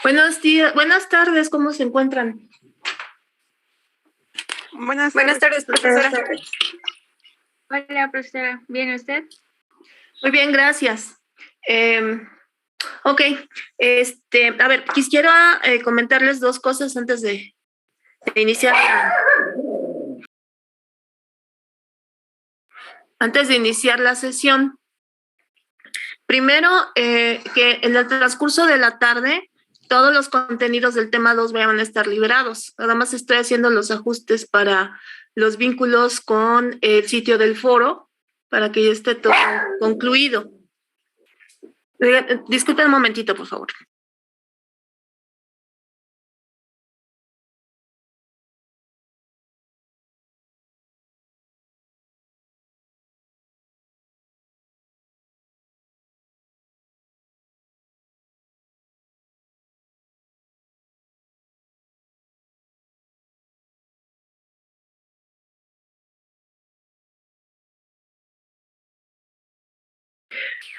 Buenos días, buenas tardes, ¿cómo se encuentran? Buenas tardes, profesora. Hola, profesora. ¿Bien usted? Muy bien, gracias. Ok, a ver, quisiera comentarles dos cosas antes de iniciar la sesión. Primero, que en el transcurso de la tarde todos los contenidos del tema 2 van a estar liberados. Nada más estoy haciendo los ajustes para los vínculos con el sitio del foro para que ya esté todo concluido. Disculpen un momentito, por favor.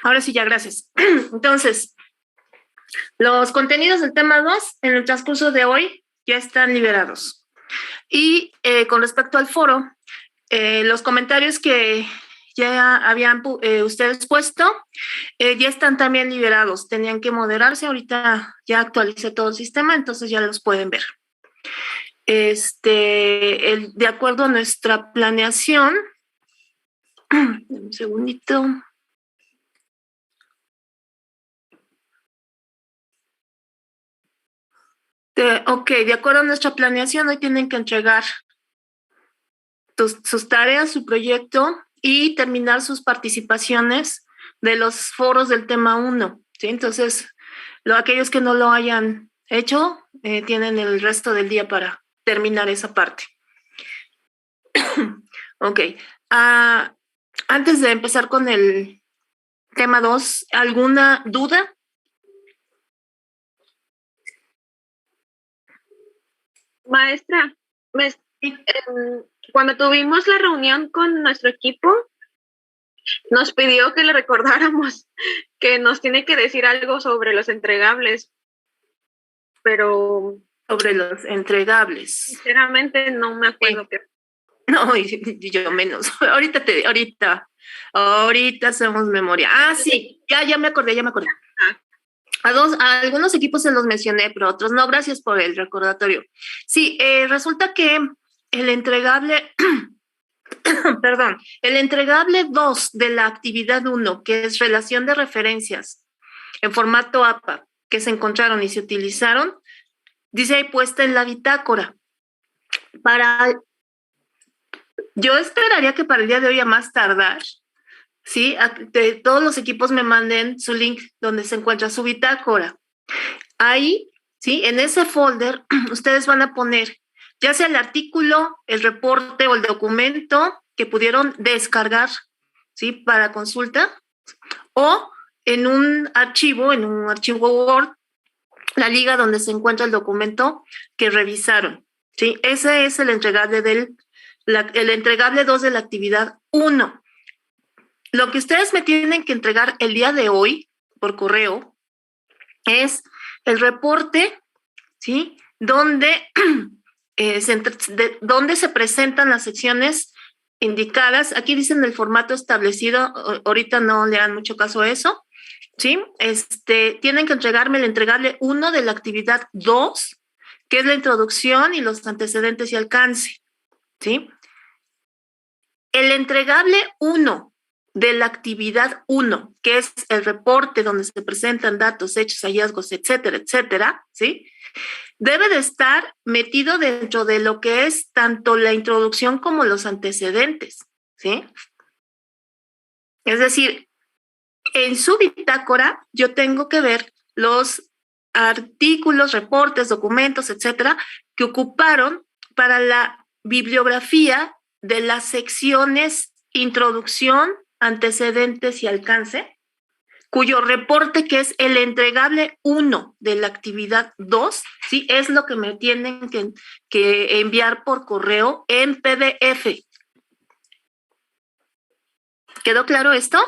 Ahora sí, ya, gracias. Entonces, los contenidos del tema 2 en el transcurso de hoy ya están liberados. Y con respecto al foro, los comentarios que ya habían ustedes puesto ya están también liberados. Tenían que moderarse. Ahorita ya actualicé todo el sistema, entonces ya los pueden ver. De acuerdo a nuestra planeación, un segundito. De acuerdo a nuestra planeación, hoy tienen que entregar sus tareas, su proyecto y terminar sus participaciones de los foros del tema 1. ¿Sí? Entonces, aquellos que no lo hayan hecho, tienen el resto del día para terminar esa parte. Ok. Antes de empezar con el tema 2, ¿alguna duda? Maestra, cuando tuvimos la reunión con nuestro equipo, nos pidió que le recordáramos que nos tiene que decir algo sobre los entregables, pero... Sobre los entregables. Sinceramente no me acuerdo qué. No, y yo menos. Ahorita hacemos memoria. Sí, ya me acordé. A algunos equipos se los mencioné, pero otros no. Gracias por el recordatorio. Sí, resulta que el entregable, perdón, el entregable 2 de la actividad 1, que es relación de referencias en formato APA, que se encontraron y se utilizaron, dice ahí puesta en la bitácora. Yo esperaría que para el día de hoy, a más tardar, ¿sí? Todos los equipos me manden su link donde se encuentra su bitácora. Ahí, ¿sí? En ese folder, ustedes van a poner ya sea el artículo, el reporte o el documento que pudieron descargar, ¿sí? Para consulta, o en un archivo Word, la liga donde se encuentra el documento que revisaron, ¿sí? Ese es el entregable el entregable 2 de la actividad 1. Lo que ustedes me tienen que entregar el día de hoy por correo es el reporte, ¿sí? Donde se presentan las secciones indicadas. Aquí dicen el formato establecido, ahorita no le dan mucho caso a eso, ¿sí? Tienen que entregarme el entregable 1 de la actividad 2, que es la introducción y los antecedentes y alcance, ¿sí? El entregable 1 de la actividad 1, que es el reporte donde se presentan datos, hechos, hallazgos, etcétera, ¿sí? Debe de estar metido dentro de lo que es tanto la introducción como los antecedentes, ¿sí? Es decir, en su bitácora yo tengo que ver los artículos, reportes, documentos, etcétera, que ocuparon para la bibliografía de las secciones introducción, antecedentes y alcance, cuyo reporte, que es el entregable 1 de la actividad 2, ¿sí? Es lo que me tienen que enviar por correo en PDF. ¿Quedó claro esto?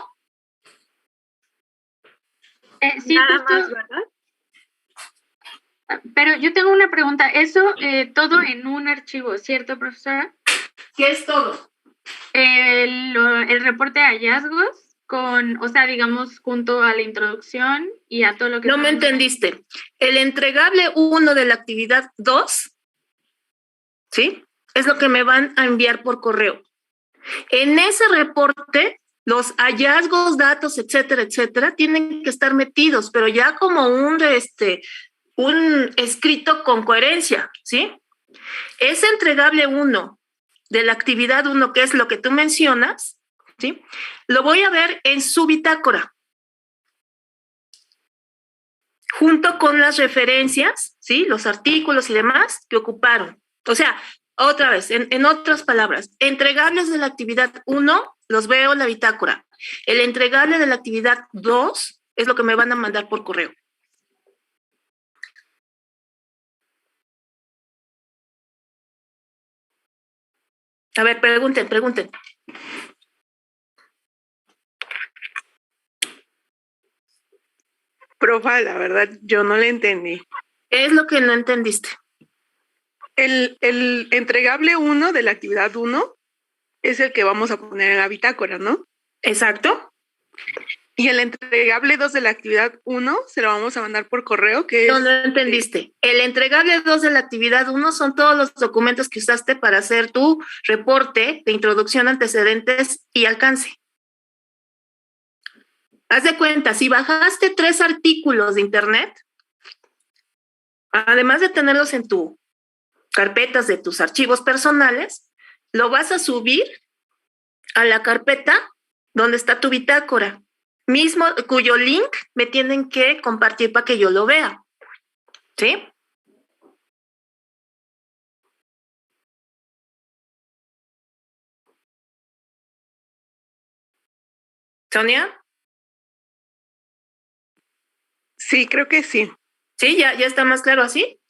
Sí, nada más, ¿verdad? Pero yo tengo una pregunta. Eso todo en un archivo, ¿cierto, profesora? ¿Qué es todo? El reporte de hallazgos o sea, digamos, junto a la introducción y a todo lo que... No me entendiste. El entregable 1 de la actividad 2, ¿sí? Es lo que me van a enviar por correo. En ese reporte, los hallazgos, datos, etcétera, etcétera, tienen que estar metidos, pero ya como un escrito con coherencia, ¿sí? Ese entregable 1 de la actividad 1, que es lo que tú mencionas, ¿sí? Lo voy a ver en su bitácora, junto con las referencias, ¿sí? Los artículos y demás que ocuparon. O sea, otra vez, en otras palabras, entregables de la actividad 1, los veo en la bitácora. El entregable de la actividad 2 es lo que me van a mandar por correo. A ver, pregunten. Profa, la verdad, yo no le entendí. ¿Qué es lo que no entendiste? El entregable 1 de la actividad 1 es el que vamos a poner en la bitácora, ¿no? Exacto. Y el entregable 2 de la actividad 1 se lo vamos a mandar por correo, que No entendiste. El entregable 2 de la actividad 1 son todos los documentos que usaste para hacer tu reporte de introducción, antecedentes y alcance. Haz de cuenta, si bajaste 3 artículos de internet, además de tenerlos en tu carpetas de tus archivos personales, lo vas a subir a la carpeta donde está tu bitácora, mismo cuyo link me tienen que compartir para que yo lo vea. ¿Sí? ¿Sonia? Sí, creo que sí. ¿Sí? ¿Ya está más claro así?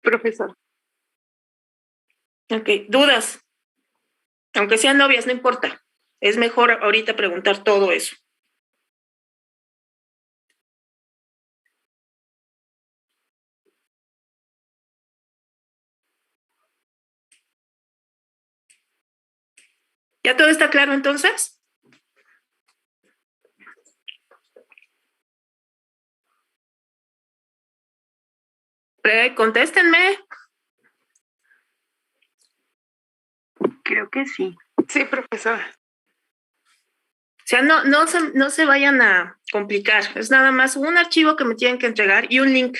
Profesor. Ok, dudas. Aunque sean novias, no importa. Es mejor ahorita preguntar todo eso. ¿Ya todo está claro entonces? Contéstenme. Creo que sí. Sí, profesora. O sea, no se vayan a complicar. Es nada más un archivo que me tienen que entregar y un link.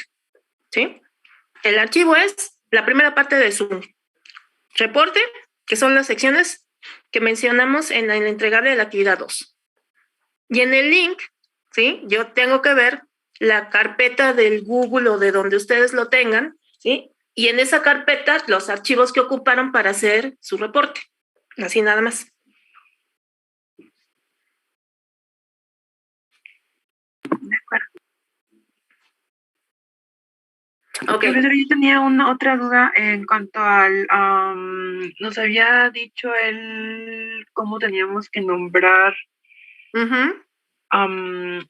¿Sí? El archivo es la primera parte de su reporte, que son las secciones que mencionamos en el entregable de la actividad 2. Y en el link, ¿sí? Yo tengo que ver la carpeta del Google o de donde ustedes lo tengan, ¿sí? Y en esa carpeta los archivos que ocuparon para hacer su reporte. Así nada más. De acuerdo. Okay. Profesor, yo tenía otra duda en cuanto al... nos había dicho él cómo teníamos que nombrar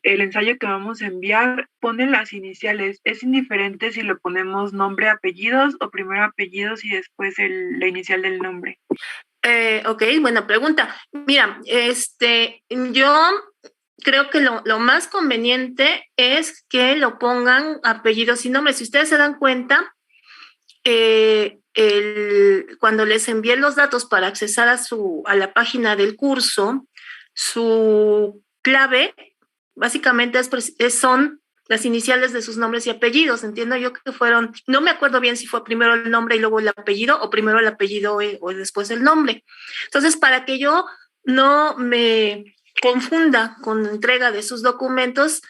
el ensayo que vamos a enviar. Pone las iniciales. ¿Es indiferente si le ponemos nombre, apellidos o primero apellidos y después la inicial del nombre? Ok, buena pregunta. Mira, yo creo que lo más conveniente es que lo pongan apellidos y nombres. Si ustedes se dan cuenta, cuando les envié los datos para accesar a la página del curso, su clave básicamente son las iniciales de sus nombres y apellidos. Entiendo yo que fueron, no me acuerdo bien si fue primero el nombre y luego el apellido o primero el apellido o después el nombre. Entonces, para que yo no me confunda con la entrega de sus documentos,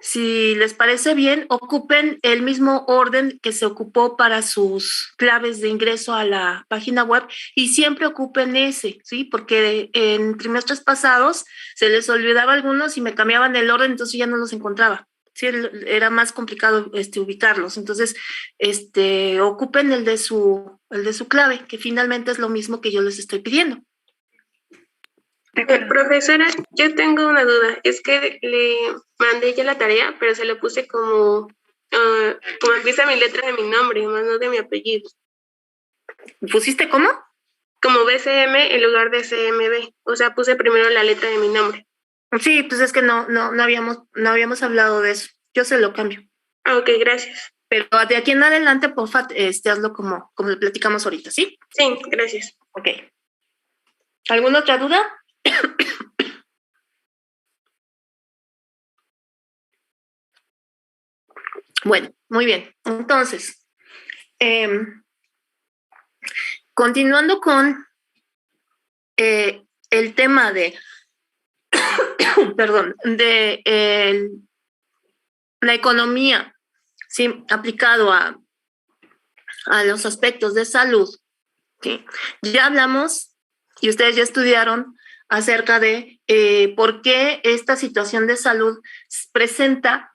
si les parece bien, ocupen el mismo orden que se ocupó para sus claves de ingreso a la página web y siempre ocupen ese, ¿sí? Porque en trimestres pasados se les olvidaba algunos y me cambiaban el orden, entonces ya no los encontraba. Sí, era más complicado ubicarlos. Entonces, ocupen el de su clave, que finalmente es lo mismo que yo les estoy pidiendo. Profesora, yo tengo una duda. Es que le mandé ya la tarea, pero se lo puse como empieza mi letra de mi nombre, más no de mi apellido. ¿Pusiste cómo? Como BCM en lugar de CMB. O sea, puse primero la letra de mi nombre. Sí, pues es que no habíamos hablado de eso. Yo se lo cambio. Ah, ok, gracias. Pero de aquí en adelante, porfa, hazlo como lo platicamos ahorita, ¿sí? Sí, gracias. Ok. ¿Alguna otra duda? Bueno, muy bien. Entonces, continuando con el tema de, perdón, de la economía, ¿sí? Aplicado a los aspectos de salud, ¿sí? Ya hablamos y ustedes ya estudiaron acerca de por qué esta situación de salud presenta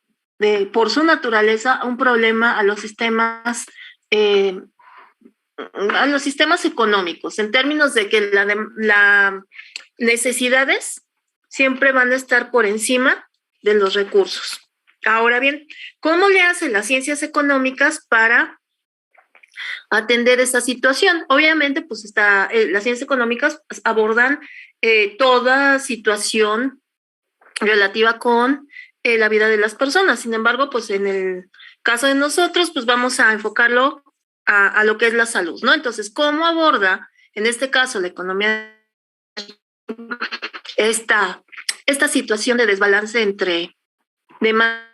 por su naturaleza un problema a los sistemas económicos, en términos de que las necesidades siempre van a estar por encima de los recursos. Ahora bien, ¿cómo le hacen las ciencias económicas para atender esta situación? Obviamente, pues las ciencias económicas abordan toda situación relativa con la vida de las personas. Sin embargo, pues en el caso de nosotros, pues vamos a enfocarlo a lo que es la salud, ¿no? Entonces, ¿cómo aborda, en este caso, la economía esta situación de desbalance entre demanda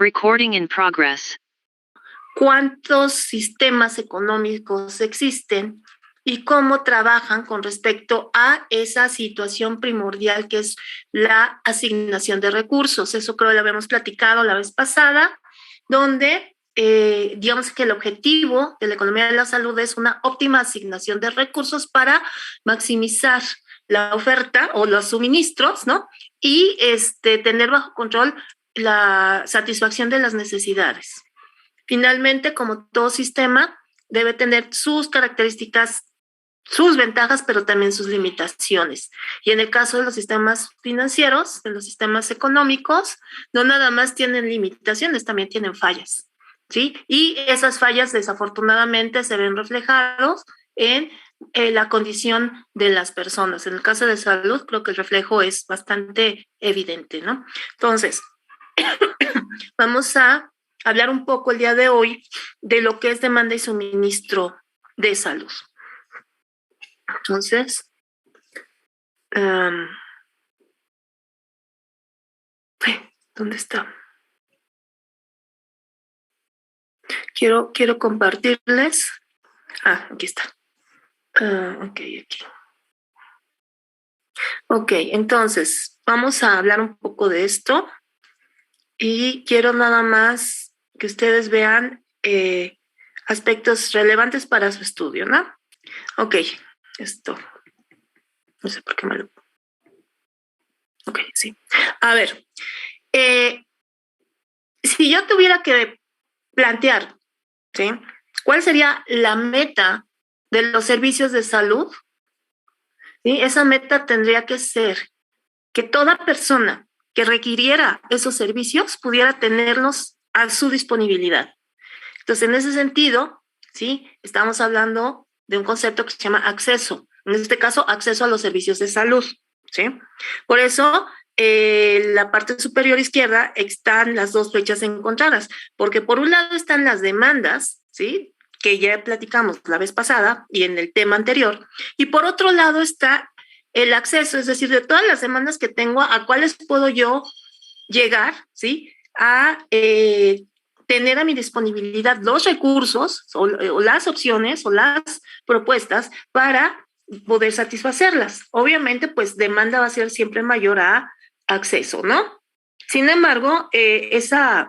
Recording in progress. ¿Cuántos sistemas económicos existen y cómo trabajan con respecto a esa situación primordial que es la asignación de recursos? Eso creo que lo habíamos platicado la vez pasada, donde digamos que el objetivo de la economía de la salud es una óptima asignación de recursos para maximizar la oferta o los suministros, ¿no? Y tener bajo control la satisfacción de las necesidades. Finalmente, como todo sistema, debe tener sus características, sus ventajas, pero también sus limitaciones. Y en el caso de los sistemas financieros, de los sistemas económicos, no nada más tienen limitaciones, también tienen fallas, ¿sí? Y esas fallas, desafortunadamente, se ven reflejados en la condición de las personas. En el caso de salud, creo que el reflejo es bastante evidente, ¿no? Entonces, vamos a hablar un poco el día de hoy de lo que es demanda y suministro de salud. Entonces, ¿dónde está? Quiero compartirles. Aquí está. Ok, aquí. Ok, entonces, vamos a hablar un poco de esto y quiero nada más que ustedes vean aspectos relevantes para su estudio, ¿no? Ok, esto. No sé por qué me lo... Ok, sí. A ver, si yo tuviera que plantear, ¿sí? ¿Cuál sería la meta de los servicios de salud? ¿Sí? Esa meta tendría que ser que toda persona que requiriera esos servicios pudiera tenerlos a su disponibilidad. Entonces, en ese sentido, ¿sí? Estamos hablando de un concepto que se llama acceso. En este caso, acceso a los servicios de salud, ¿sí? Por eso, en la parte superior izquierda están las dos flechas encontradas, porque por un lado están las demandas, ¿sí? Que ya platicamos la vez pasada y en el tema anterior, y por otro lado está el acceso, es decir, de todas las demandas que tengo, a cuáles puedo yo llegar, ¿sí? A tener a mi disponibilidad los recursos o las opciones o las propuestas para poder satisfacerlas. Obviamente, pues demanda va a ser siempre mayor a acceso, ¿no? Sin embargo, ese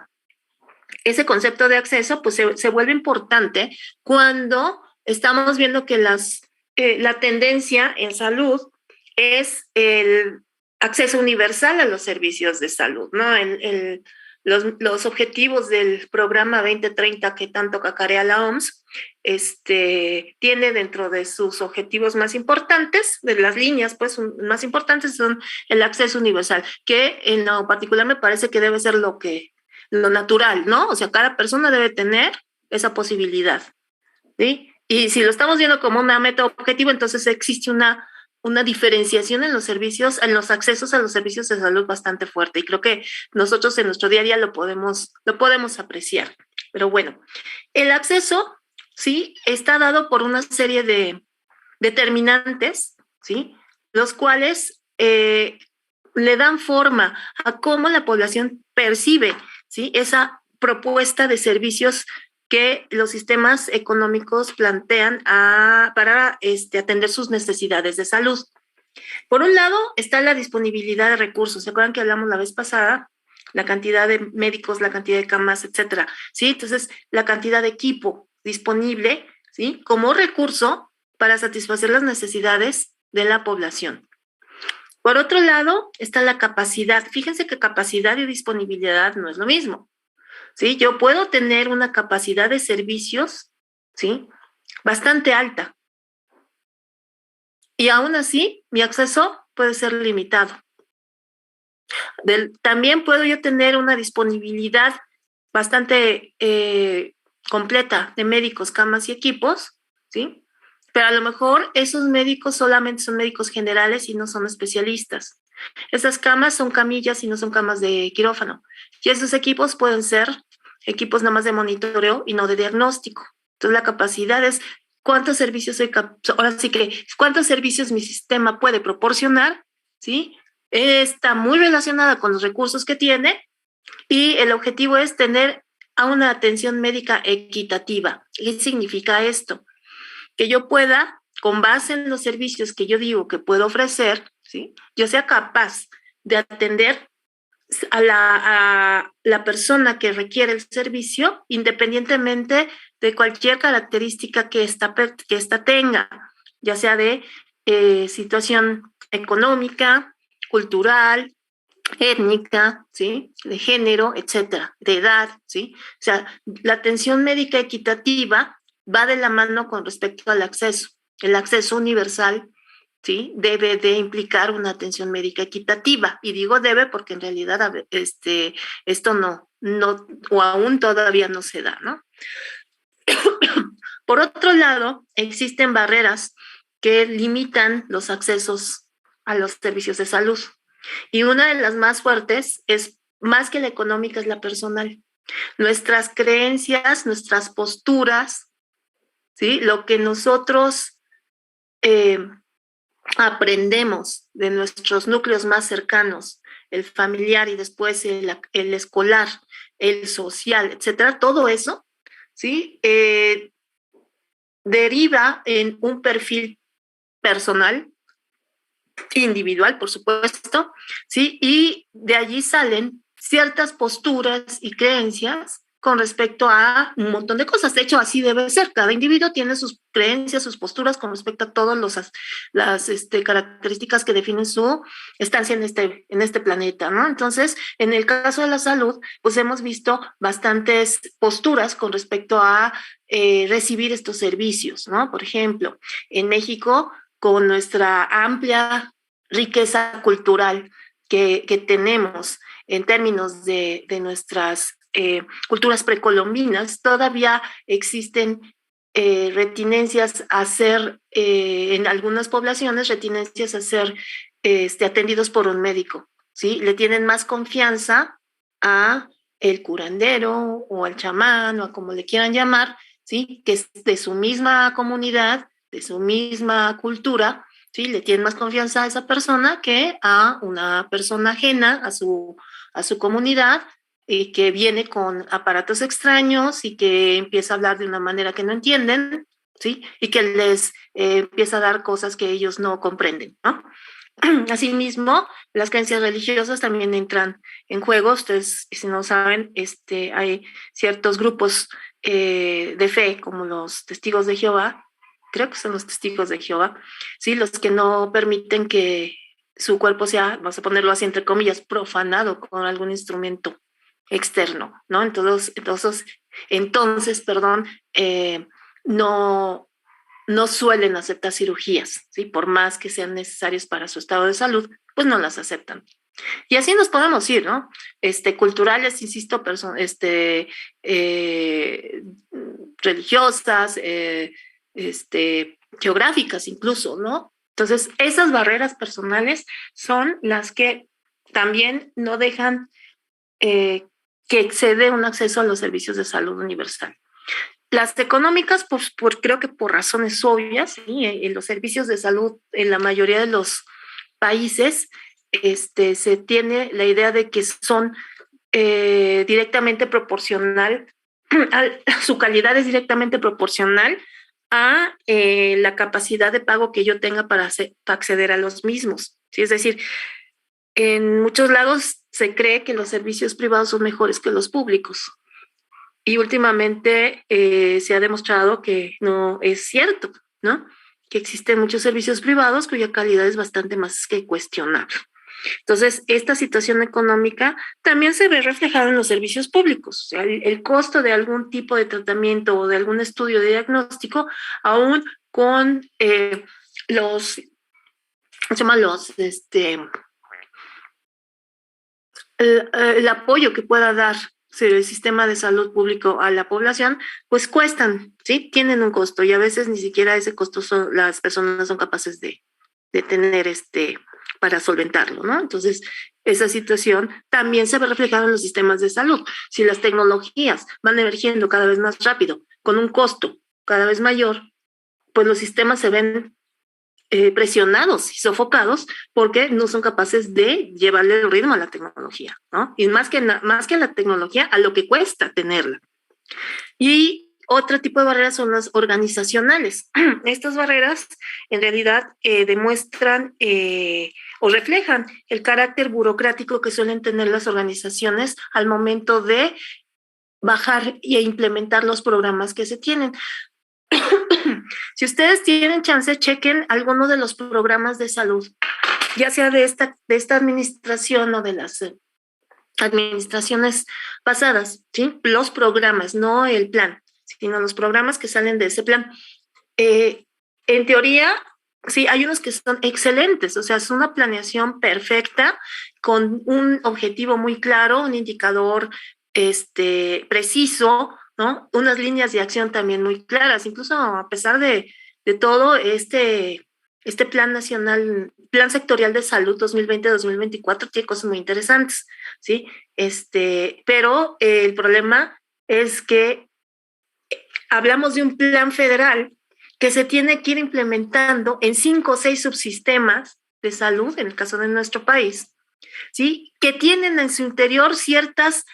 concepto de acceso pues se vuelve importante cuando estamos viendo que la tendencia en salud es el acceso universal a los servicios de salud, ¿no? Los objetivos del programa 2030 que tanto cacarea la OMS, tiene dentro de sus objetivos más importantes, de las líneas pues más importantes, son el acceso universal, que en lo particular me parece que debe ser lo natural, ¿no? O sea, cada persona debe tener esa posibilidad, ¿sí? Y si lo estamos viendo como una meta objetivo, entonces existe una diferenciación en los servicios, en los accesos a los servicios de salud bastante fuerte, y creo que nosotros en nuestro día a día lo podemos apreciar. Pero bueno, el acceso, ¿sí? Está dado por una serie de determinantes, ¿sí? Los cuales le dan forma a cómo la población percibe, ¿sí? Esa propuesta de servicios que los sistemas económicos plantean para atender sus necesidades de salud. Por un lado está la disponibilidad de recursos. ¿Se acuerdan que hablamos la vez pasada? La cantidad de médicos, la cantidad de camas, etcétera, ¿sí? Entonces, la cantidad de equipo disponible, ¿sí? Como recurso para satisfacer las necesidades de la población. Por otro lado está la capacidad. Fíjense que capacidad y disponibilidad no es lo mismo. ¿Sí? Yo puedo tener una capacidad de servicios, ¿sí? Bastante alta. Y aún así, mi acceso puede ser limitado. También puedo yo tener una disponibilidad bastante completa de médicos, camas y equipos, ¿sí? Pero a lo mejor esos médicos solamente son médicos generales y no son especialistas. Esas camas son camillas y no son camas de quirófano. Y esos equipos pueden ser equipos nada más de monitoreo y no de diagnóstico. Entonces la capacidad es cuántos servicios cuántos servicios mi sistema puede proporcionar, ¿sí? Está muy relacionada con los recursos que tiene, y el objetivo es tener a una atención médica equitativa. ¿Qué significa esto? Que yo pueda, con base en los servicios que yo digo que puedo ofrecer, ¿sí? Yo sea capaz de atender a la persona que requiere el servicio, independientemente de cualquier característica que esta tenga, ya sea de situación económica, cultural, étnica, ¿sí? De género, etcétera, de edad, ¿sí? O sea, la atención médica equitativa va de la mano con respecto al acceso. El acceso universal, ¿sí? Debe de implicar una atención médica equitativa. Y digo debe porque en realidad esto no, o aún todavía no se da, ¿no? Por otro lado, existen barreras que limitan los accesos a los servicios de salud. Y una de las más fuertes es, más que la económica, es la personal. Nuestras creencias, nuestras posturas, ¿sí? Lo que nosotros aprendemos de nuestros núcleos más cercanos, el familiar y después el escolar, el social, etcétera, todo eso, ¿sí? Deriva en un perfil personal, individual, por supuesto, ¿sí? Y de allí salen ciertas posturas y creencias con respecto a un montón de cosas. De hecho, así debe ser. Cada individuo tiene sus creencias, sus posturas con respecto a todas las características que definen su estancia en este planeta, ¿no? Entonces, en el caso de la salud, pues hemos visto bastantes posturas con respecto a recibir estos servicios, ¿no? Por ejemplo, en México, con nuestra amplia riqueza cultural, que tenemos en términos de nuestras culturas precolombinas, todavía existen retinencias a ser, en algunas poblaciones, retinencias a ser atendidos por un médico, ¿sí? Le tienen más confianza a el curandero o al chamán o a como le quieran llamar, ¿sí? Que es de su misma comunidad, de su misma cultura, ¿sí? Le tienen más confianza a esa persona que a una persona ajena a su comunidad y que viene con aparatos extraños y que empieza a hablar de una manera que no entienden, ¿sí? Y que les empieza a dar cosas que ellos no comprenden, ¿no? Asimismo, las creencias religiosas también entran en juego. Ustedes, si no saben, hay ciertos grupos de fe, como los testigos de Jehová, creo que son los testigos de Jehová, ¿sí? Los que no permiten que su cuerpo sea, vamos a ponerlo así entre comillas, profanado con algún instrumento externo, ¿no? Entonces, perdón, no suelen aceptar cirugías, ¿sí? Por más que sean necesarias para su estado de salud, pues no las aceptan. Y así nos podemos ir, ¿no? Culturales, insisto, religiosas, geográficas incluso, ¿no? Entonces, esas barreras personales son las que también no dejan que excede un acceso a los servicios de salud universal. Las económicas, pues creo que por razones obvias, ¿sí? En los servicios de salud en la mayoría de los países se tiene la idea de que son directamente proporcional, su calidad es directamente proporcional a la capacidad de pago que yo tenga para acceder a los mismos, ¿sí? Es decir, en muchos lados se cree que los servicios privados son mejores que los públicos. Y últimamente se ha demostrado que no es cierto, ¿no? Que existen muchos servicios privados cuya calidad es bastante más que cuestionable. Entonces, esta situación económica también se ve reflejada en los servicios públicos. O sea, el costo de algún tipo de tratamiento o de algún estudio de diagnóstico, aún con el apoyo que pueda dar el sistema de salud público a la población, pues cuestan, ¿sí? Tienen un costo y a veces ni siquiera ese costo las personas son capaces de tener para solventarlo, ¿no? Entonces, esa situación también se ve reflejada en los sistemas de salud. Si las tecnologías van emergiendo cada vez más rápido, con un costo cada vez mayor, pues los sistemas se ven presionados y sofocados porque no son capaces de llevarle el ritmo a la tecnología, ¿no? Y más que a la tecnología, a lo que cuesta tenerla. Y otro tipo de barreras son las organizacionales. Estas barreras en realidad demuestran o reflejan el carácter burocrático que suelen tener las organizaciones al momento de bajar e implementar los programas que se tienen. Si ustedes tienen chance, chequen alguno de los programas de salud, ya sea de esta administración o de las administraciones pasadas, ¿sí? Los programas, no el plan, sino los programas que salen de ese plan. En teoría, sí, hay unos que son excelentes, o sea, es una planeación perfecta con un objetivo muy claro, un indicador preciso, ¿no? Unas líneas de acción también muy claras, incluso a pesar de todo este plan nacional, plan sectorial de salud 2020-2024 tiene cosas muy interesantes, ¿sí? Pero el problema es que hablamos de un plan federal que se tiene que ir implementando en 5 o 6 subsistemas de salud, en el caso de nuestro país, ¿sí? Que tienen en su interior ciertas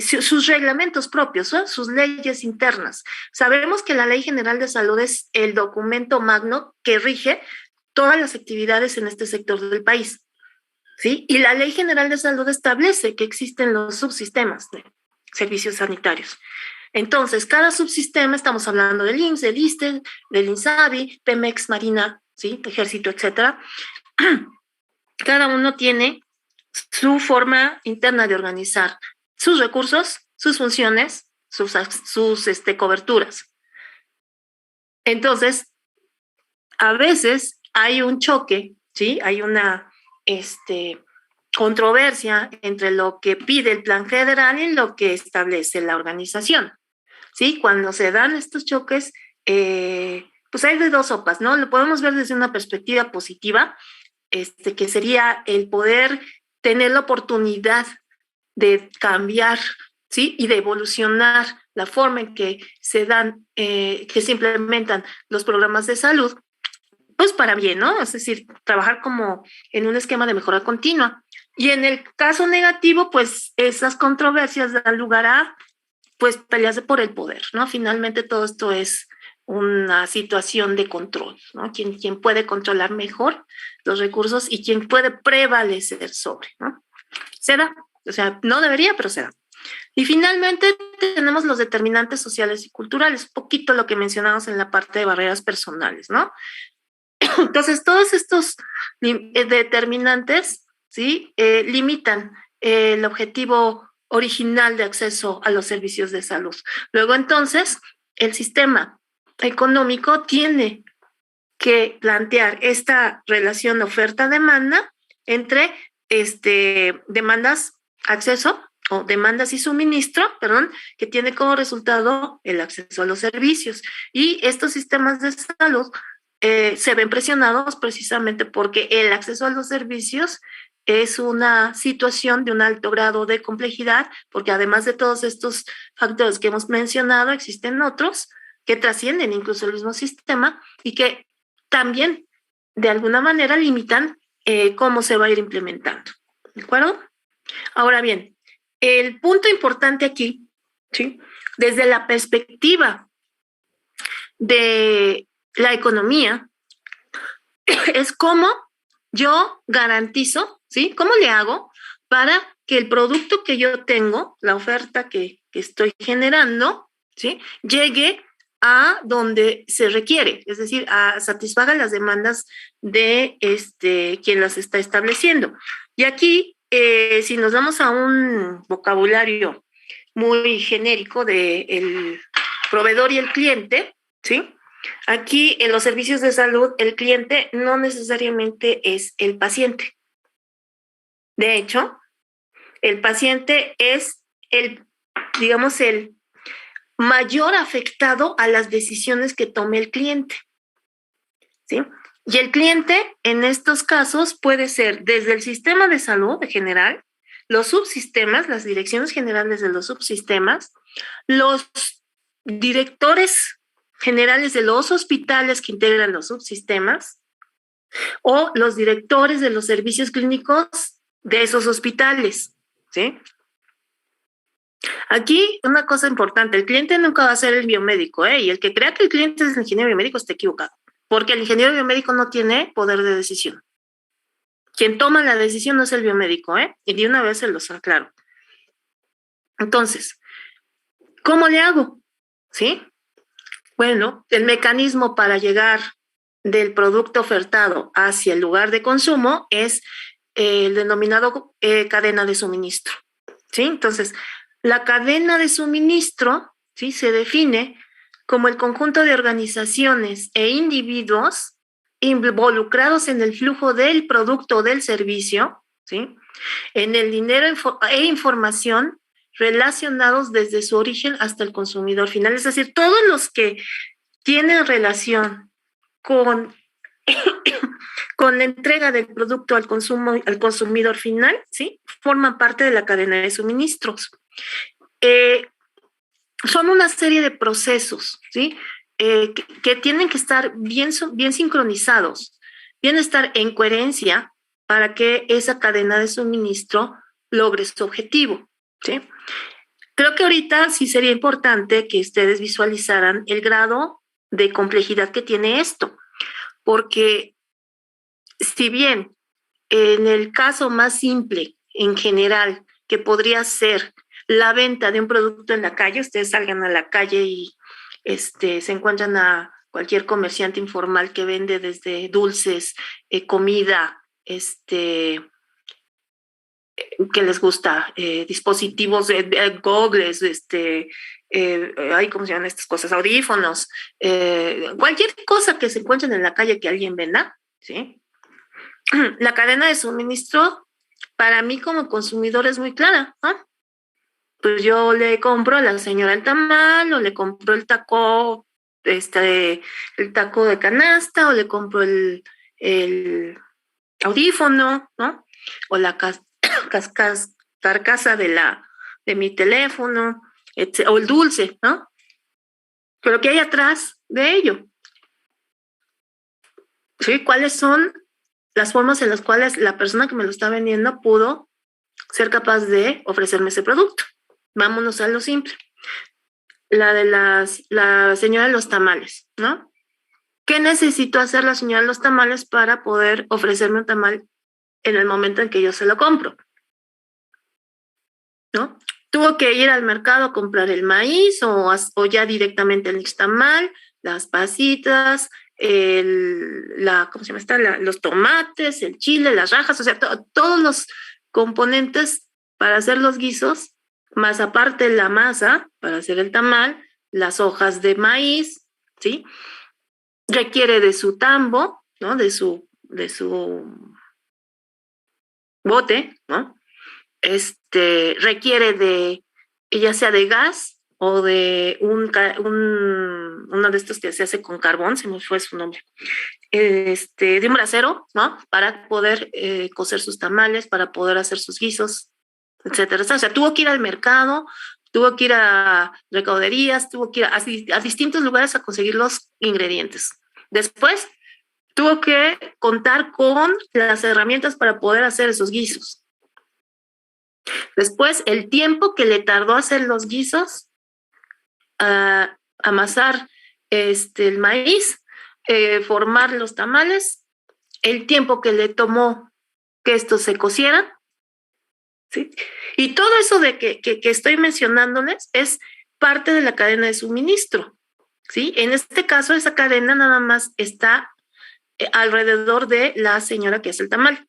sus reglamentos propios, ¿no? Sus leyes internas. Sabemos que la Ley General de Salud es el documento magno que rige todas las actividades en este sector del país, ¿sí? Y la Ley General de Salud establece que existen los subsistemas de servicios sanitarios. Entonces, cada subsistema, estamos hablando del IMSS, del ISSSTE, del INSABI, Pemex, Marina, ¿sí? Ejército, etcétera. Cada uno tiene su forma interna de organizar sus recursos, sus funciones, sus coberturas. Entonces, a veces hay un choque, ¿sí? Hay una controversia entre lo que pide el plan federal y lo que establece la organización. ¿Sí? Cuando se dan estos choques, pues hay de dos sopas, ¿no? Lo podemos ver desde una perspectiva positiva, que sería el poder tener la oportunidad de cambiar, ¿sí? Y de evolucionar la forma en que se dan, que se implementan los programas de salud, pues para bien, ¿no? Es decir, trabajar como en un esquema de mejora continua. Y en el caso negativo, pues esas controversias dan lugar a, pues, peleas por el poder, ¿no? Finalmente todo esto es una situación de control, ¿no? Quien puede controlar mejor los recursos y quien puede prevalecer sobre, ¿no? Se da, o sea, no debería, pero se da. Y finalmente tenemos los determinantes sociales y culturales, poquito lo que mencionamos en la parte de barreras personales, ¿no? Entonces, todos estos determinantes, ¿sí? Limitan el objetivo original de acceso a los servicios de salud. Luego, entonces, el sistema económico tiene que plantear esta relación oferta-demanda entre demandas, acceso, o demandas y suministro, perdón, que tiene como resultado el acceso a los servicios. Y estos sistemas de salud se ven presionados precisamente porque el acceso a los servicios es una situación de un alto grado de complejidad, porque además de todos estos factores que hemos mencionado, existen otros que trascienden incluso el mismo sistema y que también de alguna manera limitan cómo se va a ir implementando. ¿De acuerdo? Ahora bien, el punto importante aquí, ¿sí? Desde la perspectiva de la economía, es cómo yo garantizo, ¿sí? ¿Cómo le hago para que el producto que yo tengo, la oferta que estoy generando, ¿sí? Llegue a donde se requiere, es decir, a satisfaga las demandas de quien las está estableciendo. Y aquí, si nos vamos a un vocabulario muy genérico del proveedor y el cliente, ¿sí? Aquí en los servicios de salud, el cliente no necesariamente es el paciente. De hecho, el paciente es el mayor afectado a las decisiones que tome el cliente, ¿sí? Y el cliente en estos casos puede ser desde el sistema de salud en general, los subsistemas, las direcciones generales de los subsistemas, los directores generales de los hospitales que integran los subsistemas o los directores de los servicios clínicos de esos hospitales, ¿sí? Aquí una cosa importante, el cliente nunca va a ser el biomédico, y el que crea que el cliente es el ingeniero biomédico está equivocado, porque el ingeniero biomédico no tiene poder de decisión. Quien toma la decisión no es el biomédico, y de una vez se los aclaro. Entonces, ¿cómo le hago? ¿Sí? Bueno, el mecanismo para llegar del producto ofertado hacia el lugar de consumo es el denominado cadena de suministro, ¿sí? Entonces, la cadena de suministro, ¿sí? Se define como el conjunto de organizaciones e individuos involucrados en el flujo del producto o del servicio, ¿sí? En el dinero e información relacionados desde su origen hasta el consumidor final. Es decir, todos los que tienen relación con la entrega del producto al consumidor final, ¿sí? Forman parte de la cadena de suministros. Son una serie de procesos, ¿sí? Que tienen que estar bien sincronizados, bien estar en coherencia para que esa cadena de suministro logre su objetivo, ¿sí? Creo que ahorita sí sería importante que ustedes visualizaran el grado de complejidad que tiene esto, porque si bien en el caso más simple, en general, que podría ser la venta de un producto en la calle, ustedes salgan a la calle y se encuentran a cualquier comerciante informal que vende desde dulces, comida, que les gusta, dispositivos, gogles, ¿cómo se llaman estas cosas? Audífonos, cualquier cosa que se encuentren en la calle que alguien venda, ¿sí? La cadena de suministro para mí como consumidor es muy clara, ¿no? Pues yo le compro a la señora el tamal, o le compro el taco, el taco de canasta, o le compro el audífono, ¿no? O la carcasa de mi teléfono, o el dulce, ¿no? Pero ¿qué hay atrás de ello? ¿Sí? ¿Cuáles son las formas en las cuales la persona que me lo está vendiendo pudo ser capaz de ofrecerme ese producto? Vámonos a lo simple. La señora de los tamales, ¿no? ¿Qué necesito hacer la señora de los tamales para poder ofrecerme un tamal en el momento en que yo se lo compro? ¿No? Tuvo que ir al mercado a comprar el maíz o ya directamente el nixtamal, las pasitas, ¿cómo se llama esta? Los tomates, el chile, las rajas, o sea, todos los componentes para hacer los guisos, más aparte la masa para hacer el tamal, las hojas de maíz, ¿sí? Requiere de su tambo, ¿no? De su bote, ¿no? Requiere de, ya sea de gas o de uno de estos que se hace con carbón, se me fue su nombre, de un brasero, ¿no? Para poder cocer sus tamales, para poder hacer sus guisos, etcétera. O sea, tuvo que ir al mercado, tuvo que ir a recauderías, tuvo que ir a distintos lugares a conseguir los ingredientes. Después, tuvo que contar con las herramientas para poder hacer esos guisos. Después, el tiempo que le tardó a hacer los guisos, a amasar el maíz, formar los tamales, el tiempo que le tomó que estos se cocieran, ¿sí? Y todo eso de que estoy mencionándoles es parte de la cadena de suministro, ¿sí? En este caso, esa cadena nada más está alrededor de la señora que hace el tamal,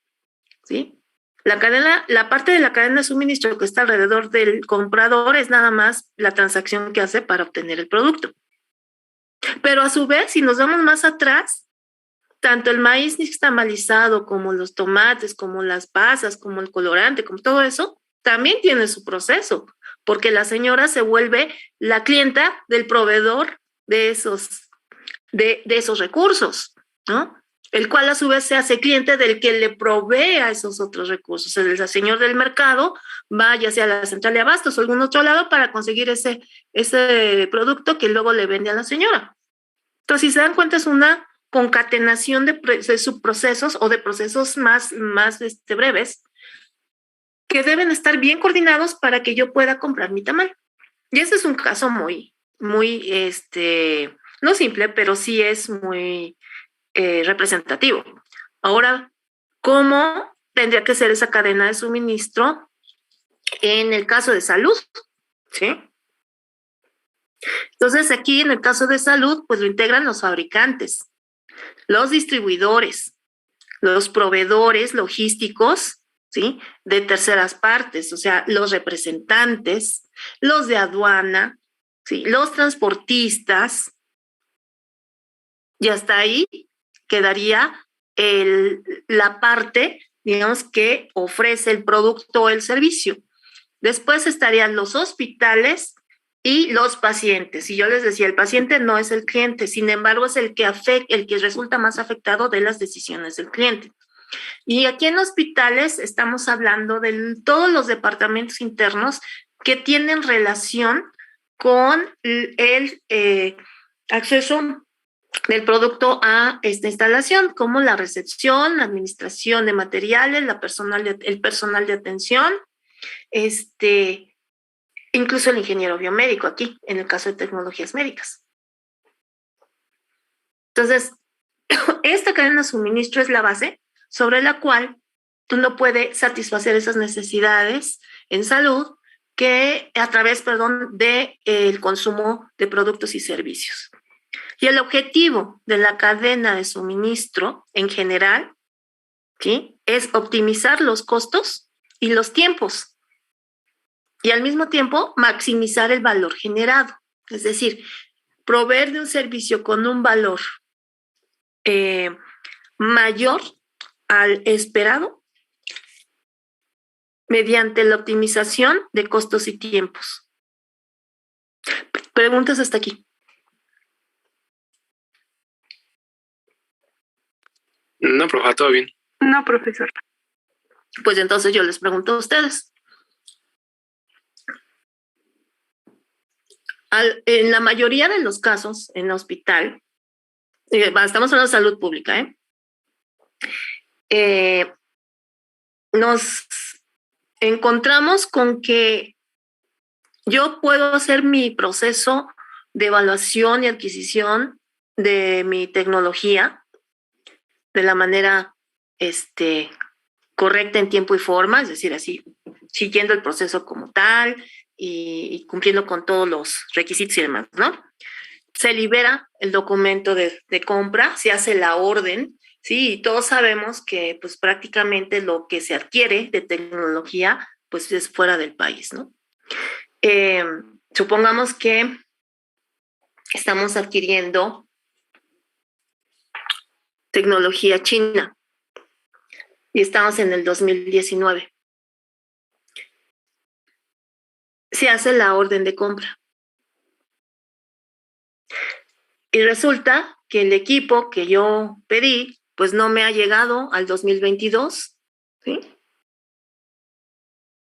¿sí? La parte de la cadena de suministro que está alrededor del comprador es nada más la transacción que hace para obtener el producto. Pero a su vez, si nos vamos más atrás, tanto el maíz nixtamalizado como los tomates, como las pasas, como el colorante, como todo eso, también tiene su proceso, porque la señora se vuelve la clienta del proveedor de esos recursos, ¿no? El cual a su vez se hace cliente del que le provee a esos otros recursos. El señor del mercado va ya sea a la central de abastos o algún otro lado para conseguir ese producto que luego le vende a la señora. Entonces, si se dan cuenta, es una concatenación de subprocesos o de procesos más breves que deben estar bien coordinados para que yo pueda comprar mi tamal. Y ese es un caso muy, no simple, pero sí es muy representativo. Ahora, ¿cómo tendría que ser esa cadena de suministro en el caso de salud? ¿Sí? Entonces, aquí en el caso de salud, pues lo integran los fabricantes, los distribuidores, los proveedores logísticos, ¿sí? De terceras partes, o sea, los representantes, los de aduana, ¿sí? Los transportistas, y hasta ahí quedaría la parte, digamos, que ofrece el producto o el servicio. Después estarían los hospitales y los pacientes. Y yo les decía, el paciente no es el cliente, sin embargo, es el que resulta más afectado de las decisiones del cliente. Y aquí en hospitales estamos hablando de todos los departamentos internos que tienen relación con el acceso del producto a esta instalación, como la recepción, la administración de materiales, el personal de atención, incluso el ingeniero biomédico aquí, en el caso de tecnologías médicas. Entonces, esta cadena de suministro es la base sobre la cual uno puede satisfacer esas necesidades en salud que a través, del consumo de productos y servicios. Y el objetivo de la cadena de suministro en general, ¿sí?, es optimizar los costos y los tiempos y al mismo tiempo maximizar el valor generado. Es decir, proveer de un servicio con un valor mayor al esperado mediante la optimización de costos y tiempos. Preguntas hasta aquí. No, profe, todo bien. No, profesor. Pues entonces yo les pregunto a ustedes. En la mayoría de los casos en el hospital, estamos hablando de salud pública, nos encontramos con que yo puedo hacer mi proceso de evaluación y adquisición de mi tecnología de la manera correcta en tiempo y forma, es decir, así, siguiendo el proceso como tal y cumpliendo con todos los requisitos y demás, ¿no? Se libera el documento de compra, se hace la orden, ¿sí? Y todos sabemos que pues prácticamente lo que se adquiere de tecnología pues es fuera del país, ¿no? Supongamos que estamos adquiriendo tecnología china y estamos en el 2019. Se hace la orden de compra. Y resulta que el equipo que yo pedí, pues no me ha llegado al 2022, ¿sí?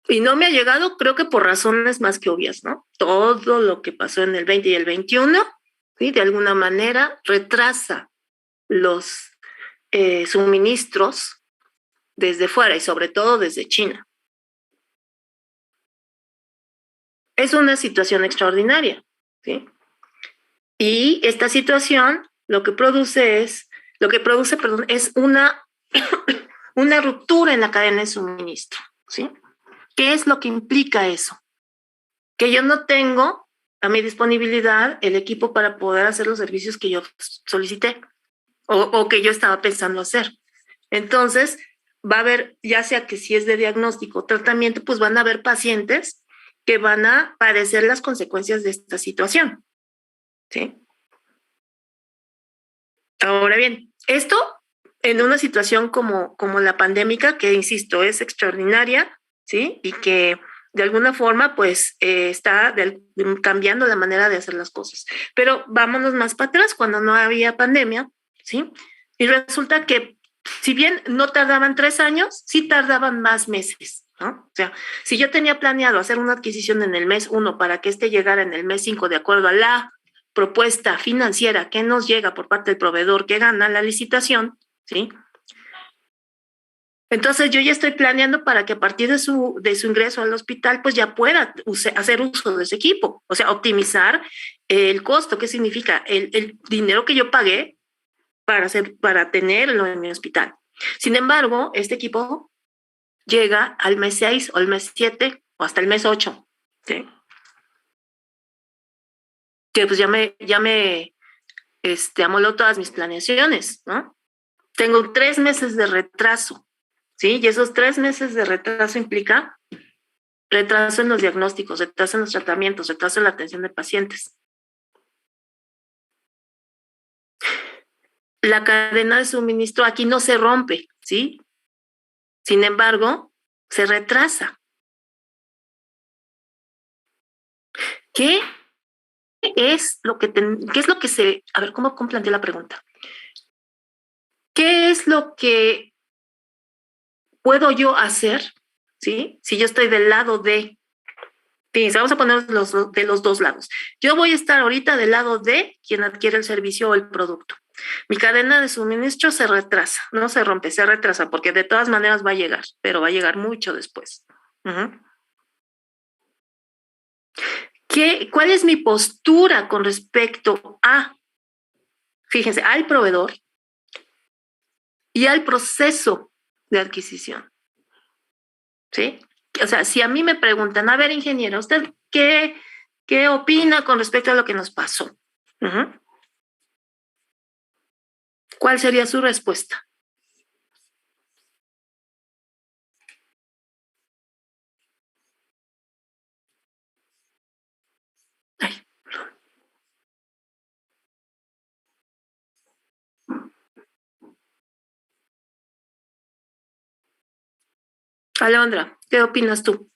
Y no me ha llegado, creo que por razones más que obvias, ¿no? Todo lo que pasó en el 20 y el 21, ¿sí? De alguna manera retrasa los suministros desde fuera y sobre todo desde China. Es una situación extraordinaria, ¿sí? Y esta situación lo que produce es una, una ruptura en la cadena de suministro, ¿sí? ¿Qué es lo que implica eso? Que yo no tengo a mi disponibilidad el equipo para poder hacer los servicios que yo solicité o que yo estaba pensando hacer. Entonces, va a haber, ya sea que si es de diagnóstico o tratamiento, pues van a haber pacientes que van a padecer las consecuencias de esta situación, ¿sí? Ahora bien, esto en una situación como la pandémica, que insisto, es extraordinaria, ¿sí? Y que de alguna forma, pues, está cambiando la manera de hacer las cosas. Pero vámonos más para atrás, cuando no había pandemia, ¿sí? Y resulta que, si bien no tardaban 3 años, sí tardaban más meses, ¿no? O sea, si yo tenía planeado hacer una adquisición en el mes 1 para que llegara en el mes 5 de acuerdo a la propuesta financiera que nos llega por parte del proveedor que gana la licitación, ¿sí? Entonces yo ya estoy planeando para que a partir de su ingreso al hospital, pues ya pueda hacer uso de ese equipo, o sea, optimizar el costo. ¿Qué significa? El dinero que yo pagué para tenerlo en mi hospital. Sin embargo, este equipo llega al mes 6 o al mes 7 o hasta el mes 8, ¿sí? Que pues ya me amoló todas mis planeaciones, ¿no? Tengo 3 meses de retraso, ¿sí? Y esos 3 meses de retraso implica retraso en los diagnósticos, retraso en los tratamientos, retraso en la atención de pacientes. La cadena de suministro aquí no se rompe, ¿sí? Sin embargo, se retrasa. ¿Qué es lo que a ver, ¿cómo planteé la pregunta? ¿Qué es lo que puedo yo hacer, ¿sí? Si yo estoy del lado de, fíjense, vamos a poner de los dos lados. Yo voy a estar ahorita del lado de quien adquiere el servicio o el producto. Mi cadena de suministro se retrasa, no se rompe, se retrasa, porque de todas maneras va a llegar, pero va a llegar mucho después. ¿Cuál es mi postura con respecto a, fíjense, al proveedor y al proceso de adquisición? ¿Sí? O sea, si a mí me preguntan, a ver, ingeniera, ¿usted qué opina con respecto a lo que nos pasó? ¿Cuál sería su respuesta? Ay. Alondra, ¿qué opinas tú?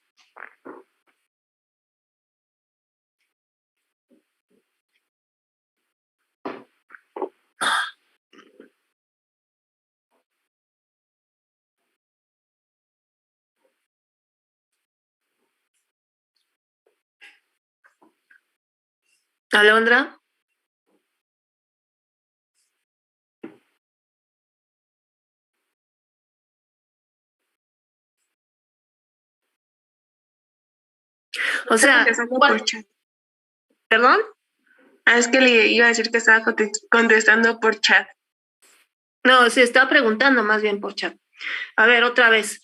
Alondra. O sea, Contestando por chat. ¿perdón? Es que le iba a decir que estaba contestando por chat. No, sí, estaba preguntando más bien por chat. A ver, otra vez.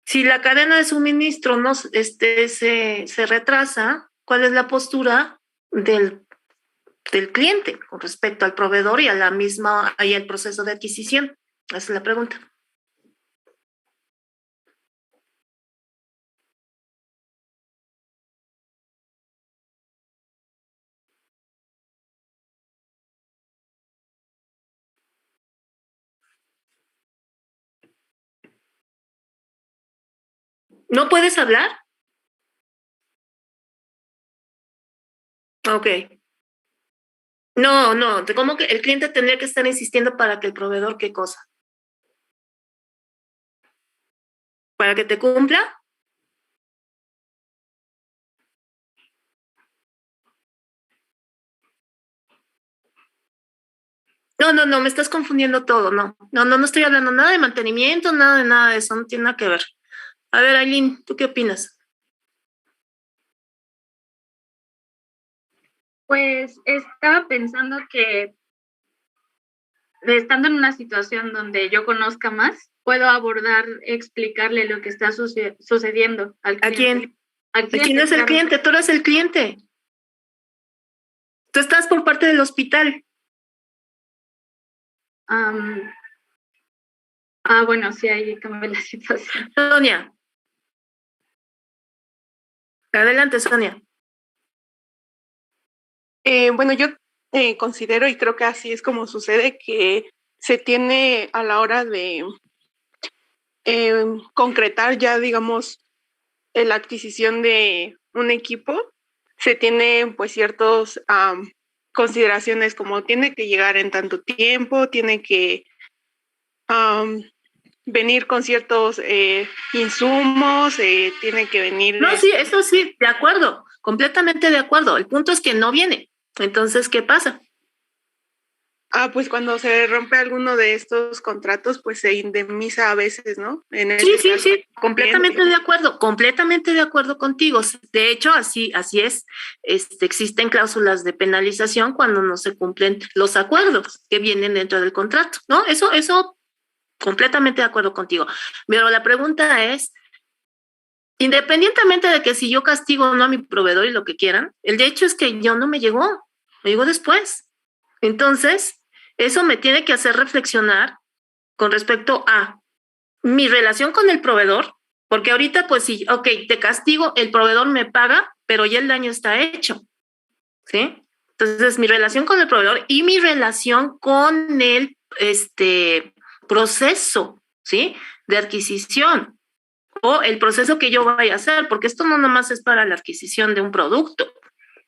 Si la cadena de suministro no se retrasa, ¿cuál es la postura del cliente con respecto al proveedor y a la misma, y al proceso de adquisición? Esa es la pregunta. ¿No puedes hablar? Ok. No, ¿cómo que el cliente tendría que estar insistiendo para que el proveedor qué cosa? ¿Para que te cumpla? No, me estás confundiendo todo, no estoy hablando nada de mantenimiento, nada de eso, no tiene nada que ver. A ver, Aileen, ¿tú qué opinas? Pues estaba pensando que estando en una situación donde yo conozca más, puedo abordar, explicarle lo que está sucediendo al ¿A cliente. quién? ¿A quién es el claro. cliente? Tú eres el cliente. Tú estás por parte del hospital. Bueno, sí, ahí cambió la situación. Sonia. Adelante, Sonia. Bueno, yo considero y creo que así es como sucede que se tiene a la hora de concretar ya, digamos, la adquisición de un equipo, se tiene pues ciertas consideraciones como tiene que llegar en tanto tiempo, tiene que venir con ciertos insumos, tiene que venir... No, sí, eso sí, de acuerdo, completamente de acuerdo. El punto es que no viene. Entonces, ¿qué pasa? Pues cuando se rompe alguno de estos contratos, pues se indemniza a veces, ¿no? En Sí, este caso, completamente de acuerdo contigo. De hecho, así es. Existen cláusulas de penalización cuando no se cumplen los acuerdos que vienen dentro del contrato, ¿no? Eso, completamente de acuerdo contigo. Pero la pregunta es, independientemente de que si yo castigo o no a mi proveedor y lo que quieran, el hecho es que yo no me llegó después. Entonces, eso me tiene que hacer reflexionar con respecto a mi relación con el proveedor, porque ahorita pues sí, ok, te castigo, el proveedor me paga, pero ya el daño está hecho, ¿sí? Entonces, mi relación con el proveedor y mi relación con el proceso, ¿sí? De adquisición o el proceso que yo vaya a hacer, porque esto no nomás es para la adquisición de un producto,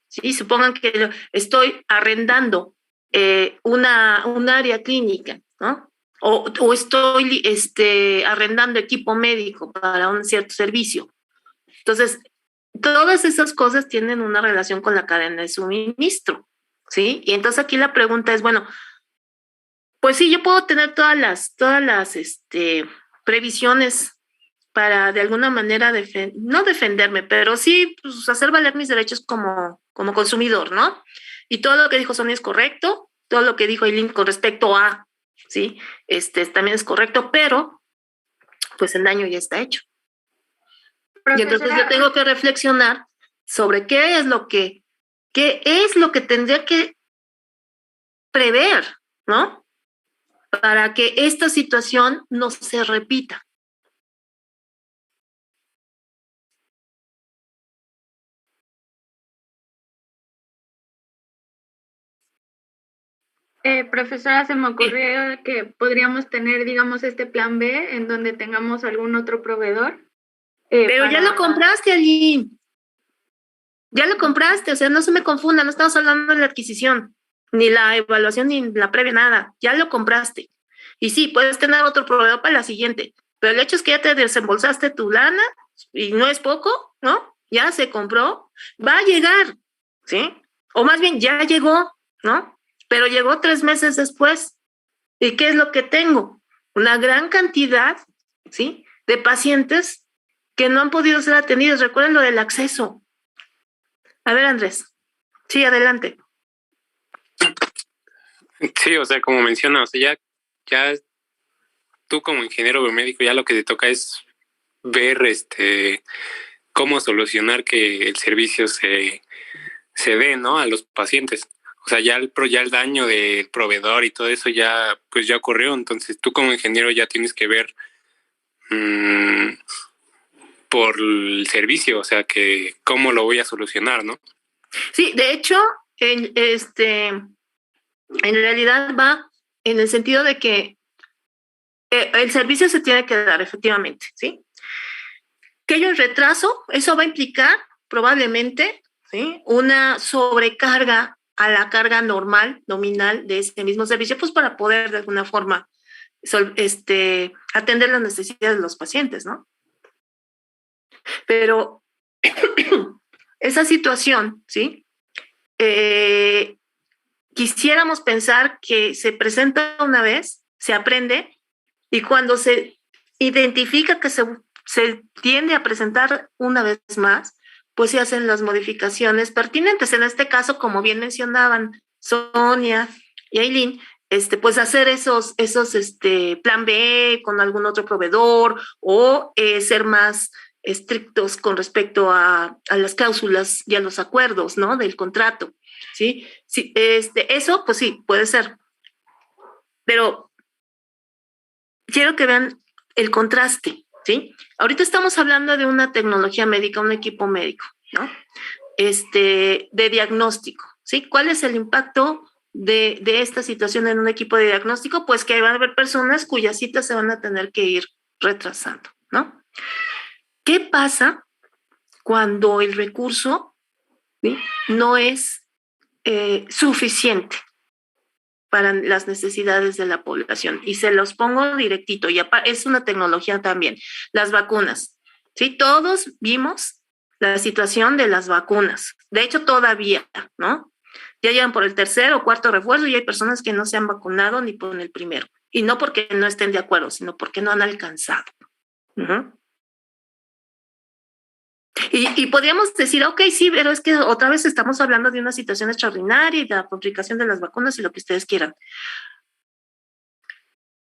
¿sí? Supongan que estoy arrendando un área clínica, ¿no? O estoy arrendando equipo médico para un cierto servicio. Entonces, todas esas cosas tienen una relación con la cadena de suministro, ¿sí? Y entonces aquí la pregunta es, bueno, pues sí, yo puedo tener todas las previsiones para de alguna manera no defenderme, pero sí pues, hacer valer mis derechos como consumidor, ¿no? Y todo lo que dijo Sonia es correcto, todo lo que dijo Eileen con respecto a, ¿sí? También es correcto, pero pues el daño ya está hecho. Y entonces yo tengo que reflexionar sobre qué es lo que tendría que prever, ¿no? Para que esta situación no se repita. Profesora, se me ocurrió que podríamos tener, digamos, este plan B en donde tengamos algún otro proveedor Pero ya lo compraste, Aline. Ya lo compraste, o sea, no se me confunda, no estamos hablando de la adquisición, ni la evaluación, ni la previa, nada. Ya lo compraste. Y sí, puedes tener otro proveedor para la siguiente, pero el hecho es que ya te desembolsaste tu lana, y no es poco, ¿no? Ya se compró, va a llegar, ¿sí? O más bien, ya llegó, ¿no? Pero llegó 3 meses después. ¿Y qué es lo que tengo? Una gran cantidad, ¿sí?, de pacientes que no han podido ser atendidos. Recuerden lo del acceso. A ver, Andrés. Sí, adelante. Sí, o sea, como menciona, o sea, ya tú como ingeniero biomédico ya lo que te toca es ver cómo solucionar que el servicio se dé, ¿no?, a los pacientes. O sea, ya el daño del proveedor y todo eso ya ocurrió. Entonces tú como ingeniero ya tienes que ver por el servicio, o sea, que cómo lo voy a solucionar, ¿no? Sí, de hecho, en realidad va en el sentido de que el servicio se tiene que dar efectivamente, ¿sí? Que haya un retraso, eso va a implicar probablemente, ¿sí?, una sobrecarga a la carga normal, nominal de ese mismo servicio, pues para poder de alguna forma atender las necesidades de los pacientes, ¿no? Pero esa situación, ¿sí? Quisiéramos pensar que se presenta una vez, se aprende, y cuando se identifica que se tiende a presentar una vez más, pues se hacen las modificaciones pertinentes. En este caso, como bien mencionaban Sonia y Aileen, pues hacer esos plan B con algún otro proveedor, o ser más estrictos con respecto a las cláusulas y a los acuerdos, ¿no?, del contrato, ¿sí? Sí, eso, pues sí, puede ser. Pero quiero que vean el contraste, ¿sí? Ahorita estamos hablando de una tecnología médica, un equipo médico, ¿no? De diagnóstico, ¿sí? ¿Cuál es el impacto de esta situación en un equipo de diagnóstico? Pues que van a haber personas cuyas citas se van a tener que ir retrasando, ¿no? ¿Qué pasa cuando el recurso, ¿sí?, no es suficiente para las necesidades de la población? Y se los pongo directito, y es una tecnología también. Las vacunas, ¿sí? Todos vimos la situación de las vacunas. De hecho, todavía, ¿no? Ya llegan por el 3er o 4 refuerzo y hay personas que no se han vacunado ni por el primero. Y no porque no estén de acuerdo, sino porque no han alcanzado. Uh-huh. Y podríamos decir, ok, sí, pero es que otra vez estamos hablando de una situación extraordinaria y de la fabricación de las vacunas y lo que ustedes quieran.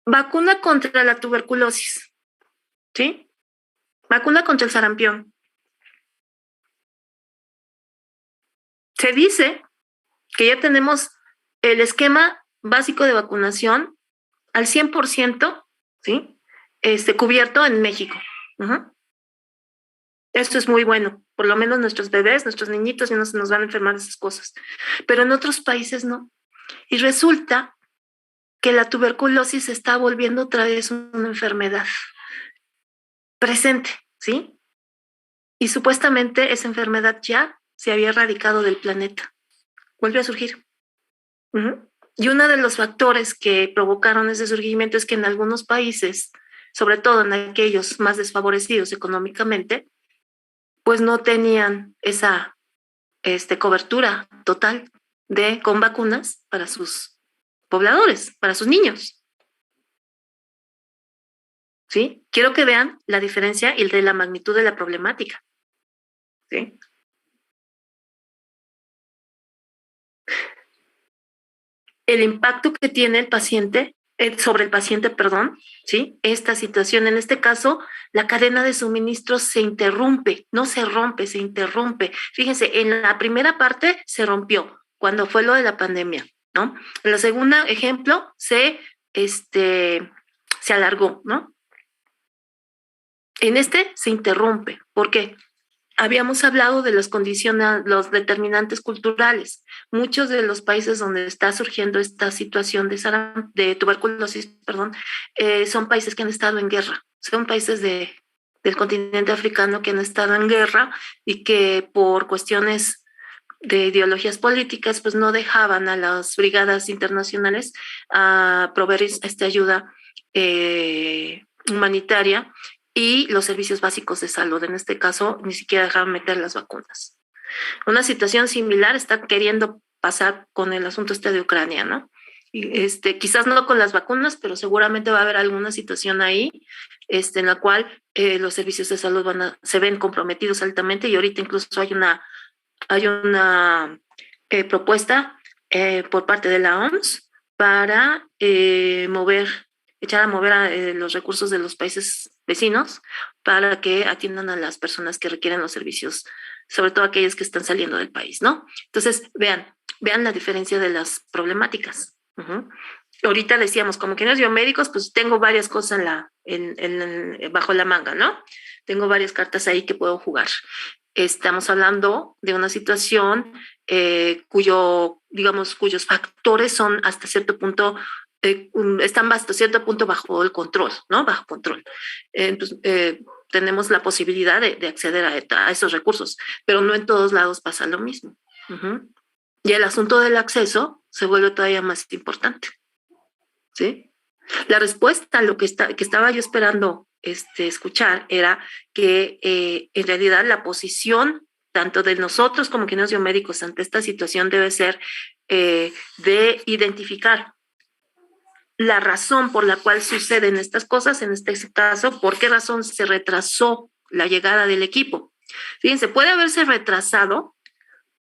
Vacuna contra la tuberculosis, ¿sí? Vacuna contra el sarampión. Se dice que ya tenemos el esquema básico de vacunación al 100%, ¿sí?, cubierto en México. Uh-huh. Esto es muy bueno, por lo menos nuestros bebés, nuestros niñitos, y no se nos van a enfermar de esas cosas. Pero en otros países no. Y resulta que la tuberculosis se está volviendo otra vez una enfermedad presente, ¿sí? Y supuestamente esa enfermedad ya se había erradicado del planeta. Vuelve a surgir. Uh-huh. Y uno de los factores que provocaron ese surgimiento es que en algunos países, sobre todo en aquellos más desfavorecidos económicamente, pues no tenían esa cobertura total con vacunas para sus pobladores, para sus niños. ¿Sí? Quiero que vean la diferencia y de la magnitud de la problemática. ¿Sí? El impacto que tiene el paciente, sobre el paciente, perdón, ¿sí? Esta situación, en este caso, la cadena de suministro se interrumpe, no se rompe, se interrumpe. Fíjense, en la primera parte se rompió, cuando fue lo de la pandemia, ¿no? En la segunda, ejemplo, se alargó, ¿no? En se interrumpe. ¿Por qué? Habíamos hablado de las condiciones, los determinantes culturales. Muchos de los países donde está surgiendo esta situación de tuberculosis, son países que han estado en guerra, son países de del continente africano que han estado en guerra y que por cuestiones de ideologías políticas pues no dejaban a las brigadas internacionales a proveer esta ayuda humanitaria y los servicios básicos de salud. En este caso, ni siquiera dejaban meter las vacunas. Una situación similar está queriendo pasar con el asunto de Ucrania, ¿no? Y quizás no con las vacunas, pero seguramente va a haber alguna situación ahí en la cual los servicios de salud se ven comprometidos altamente, y ahorita incluso hay una propuesta por parte de la OMS para echar a mover los recursos de los países vecinos para que atiendan a las personas que requieren los servicios, sobre todo aquellas que están saliendo del país, ¿no? Entonces, vean la diferencia de las problemáticas. Uh-huh. Ahorita decíamos, como ingenieros biomédicos, pues tengo varias cosas bajo la manga, ¿no? Tengo varias cartas ahí que puedo jugar. Estamos hablando de una situación cuyos factores son hasta cierto punto, están hasta cierto punto bajo el control, ¿no? Bajo control. Entonces, tenemos la posibilidad de acceder a esos recursos, pero no en todos lados pasa lo mismo. Uh-huh. Y el asunto del acceso se vuelve todavía más importante, ¿sí? La respuesta a lo que estaba yo esperando escuchar era que en realidad la posición tanto de nosotros como ingenieros biomédicos ante esta situación debe ser de identificar la razón por la cual suceden estas cosas, en este caso, por qué razón se retrasó la llegada del equipo. Fíjense, puede haberse retrasado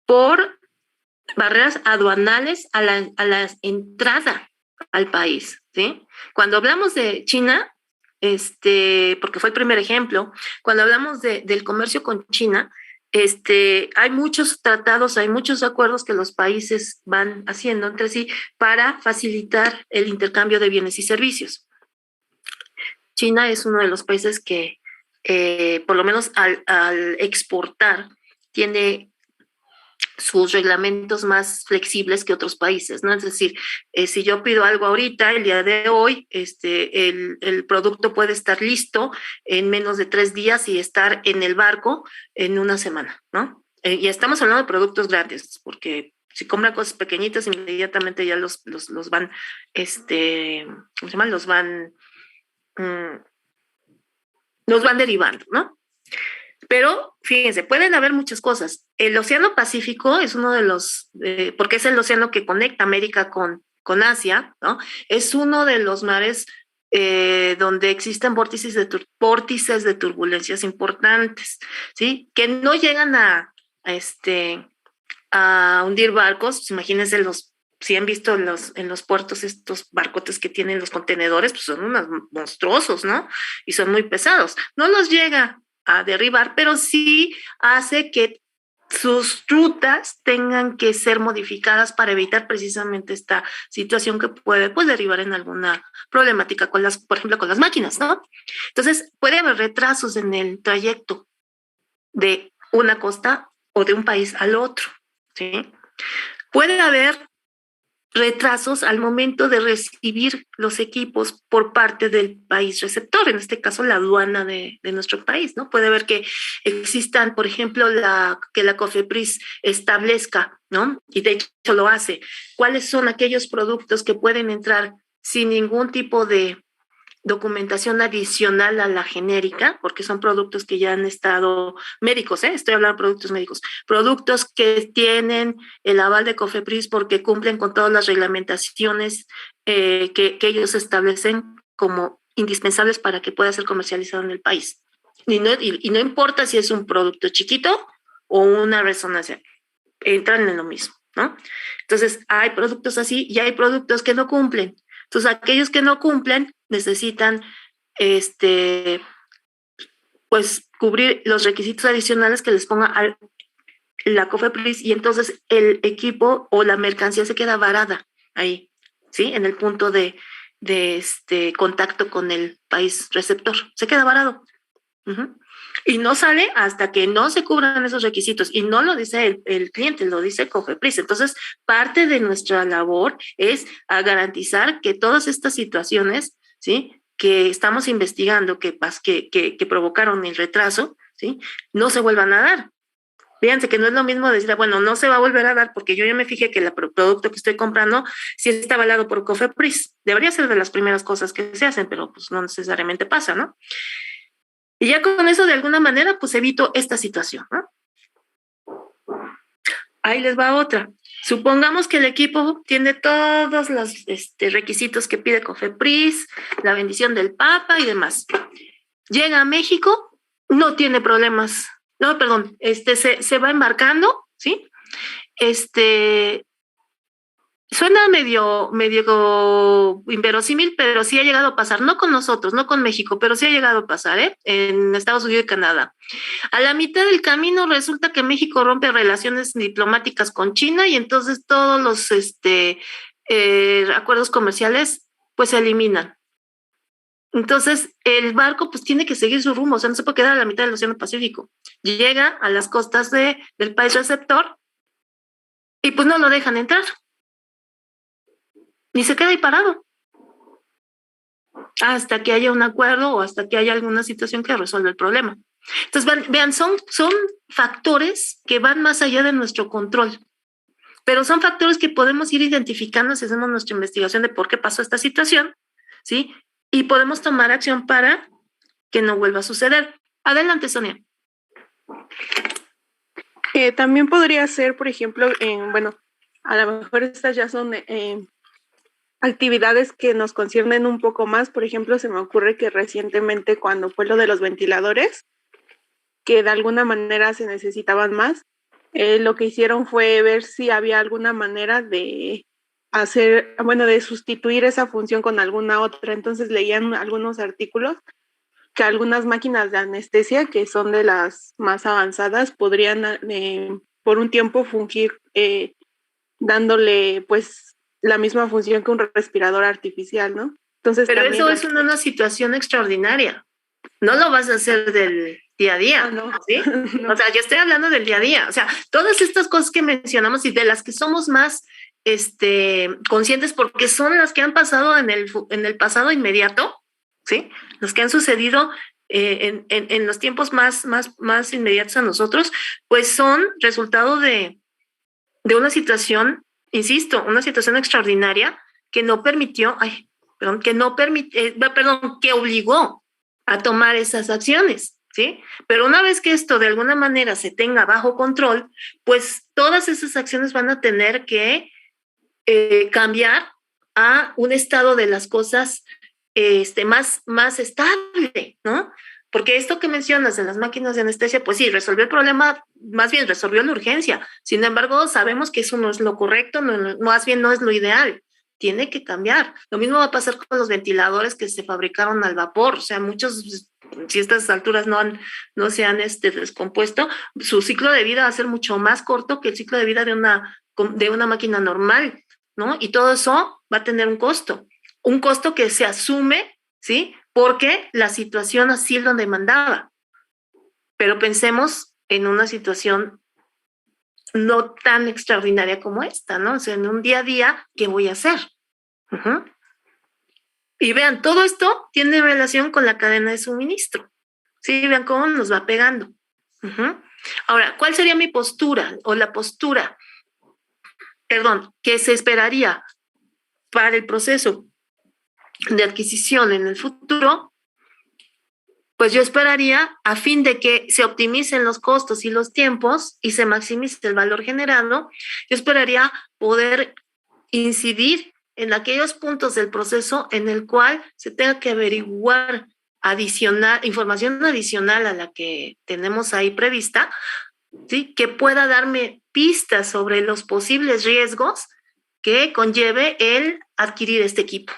por barreras aduanales a la entrada al país, ¿sí? Cuando hablamos de China, porque fue el primer ejemplo, cuando hablamos del comercio con China, hay muchos tratados, hay muchos acuerdos que los países van haciendo entre sí para facilitar el intercambio de bienes y servicios. China es uno de los países que, por lo menos al exportar, tiene sus reglamentos más flexibles que otros países, ¿no? Es decir, si yo pido algo ahorita, el día de hoy, el producto puede estar listo en menos de 3 días y estar en el barco en una semana, ¿no? Y estamos hablando de productos grandes, porque si compran cosas pequeñitas, inmediatamente ya los van, ¿cómo se llama? Los van derivando, ¿no? Pero fíjense, pueden haber muchas cosas. El Océano Pacífico es uno de los, porque es el océano que conecta América con Asia, ¿no? Es uno de los mares donde existen vórtices de turbulencias importantes, ¿sí? Que no llegan a hundir barcos. Pues imagínense si han visto en los puertos estos barcotes que tienen los contenedores, pues son unos monstruosos, ¿no? Y son muy pesados. No los llega a derribar, pero sí hace que sus rutas tengan que ser modificadas para evitar precisamente esta situación que puede derivar en alguna problemática por ejemplo, con las máquinas, ¿no? Entonces, puede haber retrasos en el trayecto de una costa o de un país al otro, ¿sí? Puede haber retrasos al momento de recibir los equipos por parte del país receptor, en este caso la aduana de nuestro país, ¿no? Puede haber que existan, por ejemplo, que la COFEPRIS establezca, ¿no? Y de hecho lo hace, cuáles son aquellos productos que pueden entrar sin ningún tipo de documentación adicional a la genérica, porque son productos que ya han estado médicos, estoy hablando de productos médicos, productos que tienen el aval de COFEPRIS porque cumplen con todas las reglamentaciones que ellos establecen como indispensables para que pueda ser comercializado en el país. Y no importa si es un producto chiquito o una resonancia, entran en lo mismo, ¿no? Entonces, hay productos así y hay productos que no cumplen. Entonces, aquellos que no cumplen necesitan pues cubrir los requisitos adicionales que les ponga la COFEPRIS, y entonces el equipo o la mercancía se queda varada ahí, ¿sí? En el punto de contacto con el país receptor, se queda varado. Uh-huh. Y no sale hasta que no se cubran esos requisitos, y no lo dice el cliente, lo dice COFEPRIS. Entonces, parte de nuestra labor es a garantizar que todas estas situaciones, ¿sí?, que estamos investigando que provocaron el retraso, ¿sí? No se vuelvan a dar. Fíjense que no es lo mismo decir, bueno, no se va a volver a dar porque yo ya me fijé que el producto que estoy comprando sí está avalado por COFEPRIS. Debería ser de las primeras cosas que se hacen, pero pues no necesariamente pasa, ¿no? Y ya con eso, de alguna manera, pues evito esta situación, ¿no? Ahí les va otra. Supongamos que el equipo tiene todos los requisitos que pide COFEPRIS, la bendición del Papa y demás. Llega a México, no tiene problemas. No, perdón, se va embarcando, ¿sí? Suena medio inverosímil, pero sí ha llegado a pasar, no con nosotros, no con México, pero sí ha llegado a pasar, en Estados Unidos y Canadá. A la mitad del camino resulta que México rompe relaciones diplomáticas con China y entonces todos los acuerdos comerciales pues se eliminan. Entonces el barco pues tiene que seguir su rumbo, o sea, no se puede quedar a la mitad del Océano Pacífico. Llega a las costas del país receptor y pues no lo dejan entrar. Ni se queda ahí parado hasta que haya un acuerdo o hasta que haya alguna situación que resuelva el problema. Entonces, vean, son factores que van más allá de nuestro control, pero son factores que podemos ir identificando si hacemos nuestra investigación de por qué pasó esta situación, ¿sí? Y podemos tomar acción para que no vuelva a suceder. Adelante, Sonia. También podría ser, por ejemplo, bueno, a lo mejor estas ya son actividades que nos conciernen un poco más. Por ejemplo, se me ocurre que recientemente cuando fue lo de los ventiladores, que de alguna manera se necesitaban más, lo que hicieron fue ver si había alguna manera de de sustituir esa función con alguna otra. Entonces leían algunos artículos que algunas máquinas de anestesia, que son de las más avanzadas, podrían por un tiempo fungir dándole pues la misma función que un respirador artificial, ¿no? Entonces, pero eso es una situación extraordinaria. No lo vas a hacer del día a día, ¿no? ¿Sí? No. O sea, yo estoy hablando del día a día. O sea, todas estas cosas que mencionamos y de las que somos más conscientes porque son las que han pasado en el pasado inmediato, ¿sí? Las que han sucedido en los tiempos más inmediatos a nosotros, pues son resultado de una situación, insisto, una situación extraordinaria que no permitió, que obligó a tomar esas acciones, ¿sí? Pero una vez que esto de alguna manera se tenga bajo control, pues todas esas acciones van a tener que cambiar a un estado de las cosas más estable, ¿no? Porque esto que mencionas de las máquinas de anestesia, pues sí, resolvió el problema, más bien resolvió la urgencia. Sin embargo, sabemos que eso no es lo correcto, más bien no es lo ideal. Tiene que cambiar. Lo mismo va a pasar con los ventiladores que se fabricaron al vapor. O sea, muchos, si a estas alturas no se han descompuesto, su ciclo de vida va a ser mucho más corto que el ciclo de vida de una máquina normal, ¿no? Y todo eso va a tener un costo que se asume, ¿sí? Porque la situación así lo demandaba. Pero pensemos en una situación no tan extraordinaria como esta, ¿no? O sea, en un día a día, ¿qué voy a hacer? Uh-huh. Y vean, todo esto tiene relación con la cadena de suministro. Sí, vean cómo nos va pegando. Uh-huh. Ahora, ¿cuál sería mi postura o la postura, que se esperaría para el proceso de adquisición en el futuro? Pues yo esperaría, a fin de que se optimicen los costos y los tiempos y se maximice el valor generado, yo esperaría poder incidir en aquellos puntos del proceso en el cual se tenga que averiguar información adicional a la que tenemos ahí prevista, ¿sí? Que pueda darme pistas sobre los posibles riesgos que conlleve el adquirir este equipo.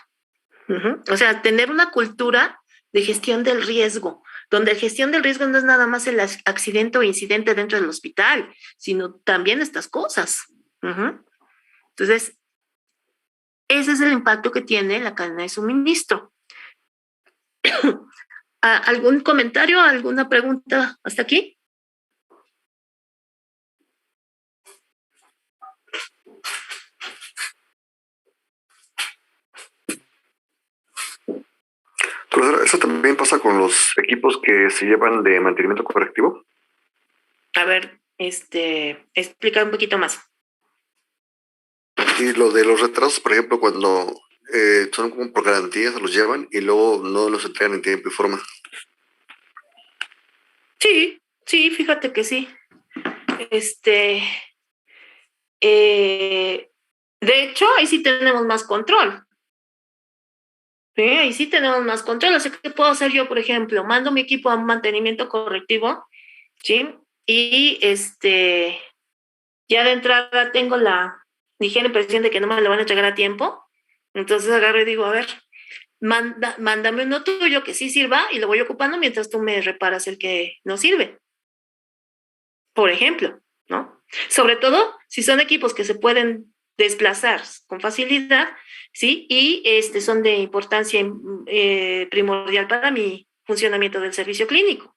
Uh-huh. O sea, tener una cultura de gestión del riesgo, donde la gestión del riesgo no es nada más el accidente o incidente dentro del hospital, sino también estas cosas. Uh-huh. Entonces, ese es el impacto que tiene la cadena de suministro. ¿Algún comentario, alguna pregunta hasta aquí? Profesora, ¿eso también pasa con los equipos que se llevan de mantenimiento correctivo? A ver, explica un poquito más. Y lo de los retrasos, por ejemplo, cuando son como por garantía, se los llevan y luego no los entregan en tiempo y forma. Sí, fíjate que sí. De hecho, ahí sí tenemos más control. Sí, ahí sí tenemos más control. Así que puedo hacer yo, por ejemplo, mando mi equipo a un mantenimiento correctivo, ¿sí? Y ya de entrada tengo la ligera impresión de que no me lo van a entregar a tiempo. Entonces agarro y digo, a ver, mándame uno tuyo que sí sirva y lo voy ocupando mientras tú me reparas el que no sirve. Por ejemplo, ¿no? Sobre todo si son equipos que se pueden desplazar con facilidad, ¿sí? Y son de importancia primordial para mi funcionamiento del servicio clínico.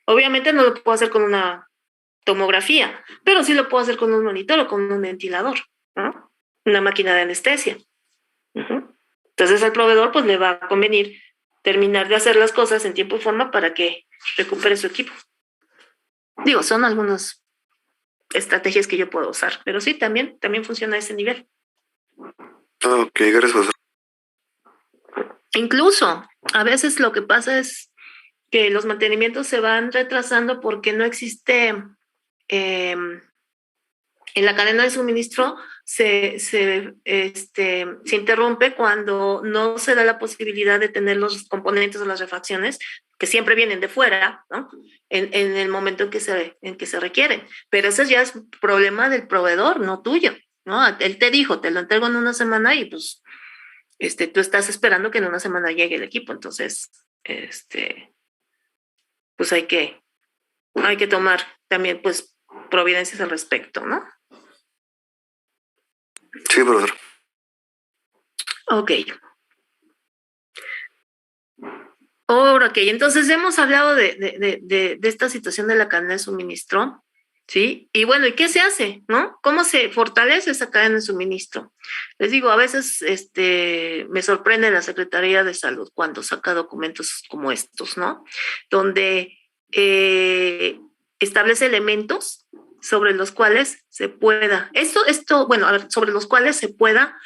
Obviamente no lo puedo hacer con una tomografía, pero sí lo puedo hacer con un monitor o con un ventilador, ¿no? Una máquina de anestesia. Entonces al proveedor pues le va a convenir terminar de hacer las cosas en tiempo y forma para que recupere su equipo. Digo, son algunas estrategias que yo puedo usar, pero sí, también funciona a ese nivel. Ok, gracias. Incluso, a veces lo que pasa es que los mantenimientos se van retrasando porque no existe, en la cadena de suministro se interrumpe cuando no se da la posibilidad de tener los componentes o las refacciones que siempre vienen de fuera, ¿no? En el momento en que se requieren. Pero eso ya es problema del proveedor, no tuyo, ¿no? Él te dijo, te lo entrego en una semana y pues tú estás esperando que en una semana llegue el equipo. Entonces, pues hay que tomar también pues providencias al respecto, ¿no? Sí, profesor. Ok. Entonces hemos hablado de esta situación de la cadena de suministro, ¿sí? Y bueno, ¿y qué se hace, no? ¿Cómo se fortalece esa cadena de suministro? Les digo, a veces me sorprende la Secretaría de Salud cuando saca documentos como estos, ¿no? Donde establece elementos sobre los cuales se pueda, sobre los cuales se pueda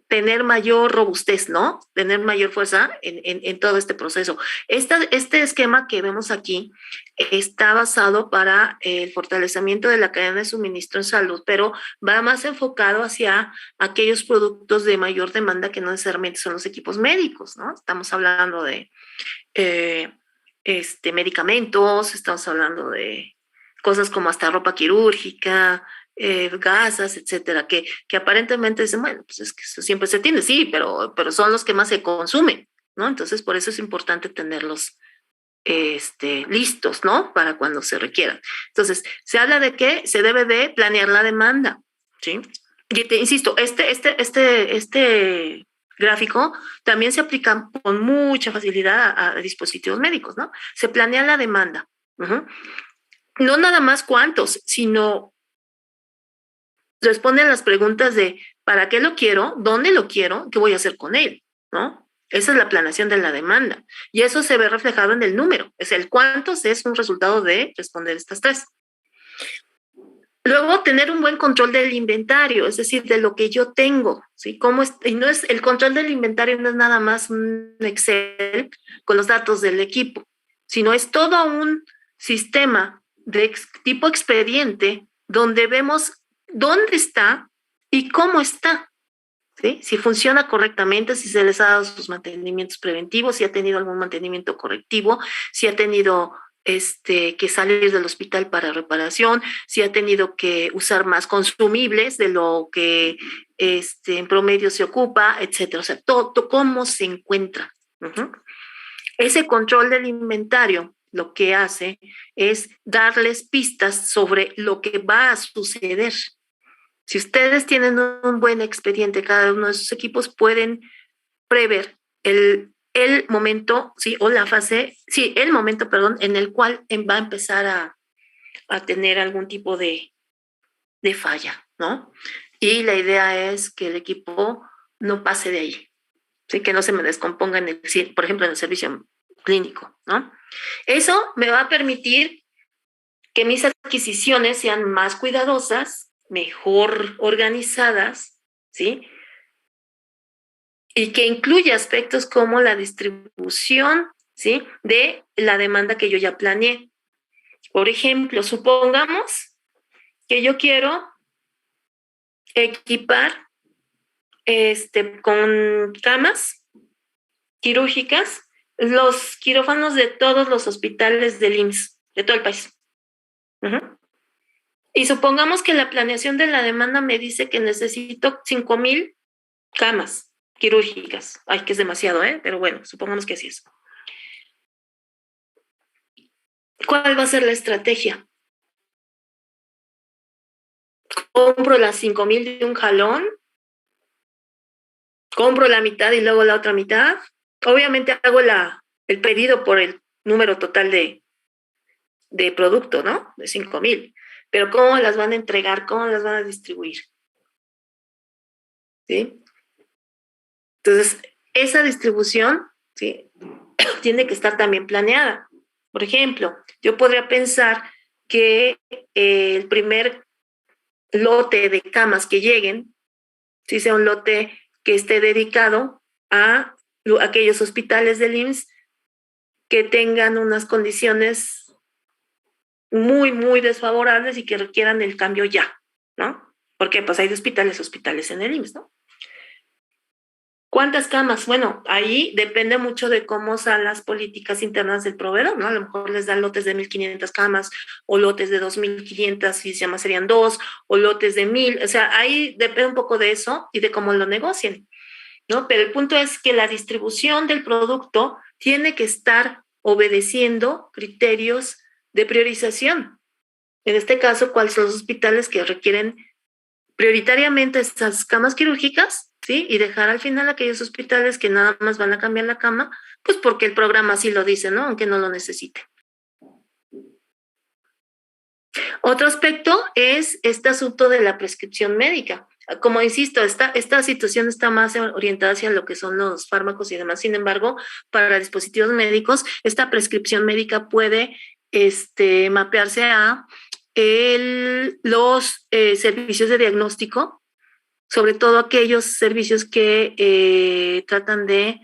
tener mayor robustez, ¿no? Tener mayor fuerza en todo este proceso. Este esquema que vemos aquí está basado para el fortalecimiento de la cadena de suministro en salud, pero va más enfocado hacia aquellos productos de mayor demanda que no necesariamente son los equipos médicos, ¿no? Estamos hablando de medicamentos, estamos hablando de cosas como hasta ropa quirúrgica, gasas, etcétera, que aparentemente dicen, bueno, pues es que eso siempre se tiene, sí, pero son los que más se consumen, ¿no? Entonces, por eso es importante tenerlos listos, ¿no? Para cuando se requieran. Entonces, se habla de que se debe de planear la demanda, ¿sí? Y te insisto, este gráfico también se aplica con mucha facilidad a dispositivos médicos, ¿no? Se planea la demanda. No nada más cuántos, sino responden las preguntas de ¿para qué lo quiero? ¿Dónde lo quiero? ¿Qué voy a hacer con él? ¿No? Esa es la planeación de la demanda. Y eso se ve reflejado en el número. Es el cuántos es un resultado de responder estas tres. Luego, tener un buen control del inventario, es decir, de lo que yo tengo, ¿sí? Y no es, el control del inventario no es nada más un Excel con los datos del equipo, sino es todo un sistema de tipo expediente donde vemos dónde está y cómo está, ¿sí? Si funciona correctamente, si se les ha dado sus mantenimientos preventivos, si ha tenido algún mantenimiento correctivo, si ha tenido que salir del hospital para reparación, si ha tenido que usar más consumibles de lo que en promedio se ocupa, etcétera. O sea, todo cómo se encuentra. Ese control del inventario lo que hace es darles pistas sobre lo que va a suceder. Si ustedes tienen un buen expediente, cada uno de sus equipos pueden prever el momento, sí, o la fase, sí, el momento, perdón, en el cual va a empezar a tener algún tipo de falla, ¿no? Y la idea es que el equipo no pase de ahí, ¿sí? Que no se me descomponga por ejemplo, en el servicio clínico, ¿no? Eso me va a permitir que mis adquisiciones sean más cuidadosas, mejor organizadas, ¿sí? Y que incluya aspectos como la distribución, ¿sí? De la demanda que yo ya planeé. Por ejemplo, supongamos que yo quiero equipar con camas quirúrgicas los quirófanos de todos los hospitales del IMSS, de todo el país. Uh-huh. Y supongamos que la planeación de la demanda me dice que necesito 5,000 camas quirúrgicas. Ay, que es demasiado, pero bueno, supongamos que así es. ¿Cuál va a ser la estrategia? ¿Compro las 5,000 de un jalón? ¿Compro la mitad y luego la otra mitad? Obviamente hago el pedido por el número total de producto, ¿no? De 5,000. Pero ¿cómo las van a entregar? ¿Cómo las van a distribuir? ¿Sí? Entonces, esa distribución, ¿sí? Tiene que estar también planeada. Por ejemplo, yo podría pensar que el primer lote de camas que lleguen, sí, sea un lote que esté dedicado a aquellos hospitales del IMSS que tengan unas condiciones muy, muy desfavorables y que requieran el cambio ya, ¿no? Porque pues hay de hospitales en el IMSS, ¿no? ¿Cuántas camas? Bueno, ahí depende mucho de cómo son las políticas internas del proveedor, ¿no? A lo mejor les dan lotes de 1,500 camas o lotes de 2,500, si se llama serían 2, o lotes de 1,000. O sea, ahí depende un poco de eso y de cómo lo negocien, ¿no? Pero el punto es que la distribución del producto tiene que estar obedeciendo criterios de priorización. En este caso, ¿cuáles son los hospitales que requieren prioritariamente estas camas quirúrgicas? ¿Sí? Y dejar al final aquellos hospitales que nada más van a cambiar la cama, pues porque el programa así lo dice, ¿no? Aunque no lo necesite. Otro aspecto es este asunto de la prescripción médica. Como insisto, esta situación está más orientada hacia lo que son los fármacos y demás. Sin embargo, para dispositivos médicos, esta prescripción médica puede mapearse a los servicios de diagnóstico, sobre todo aquellos servicios que tratan de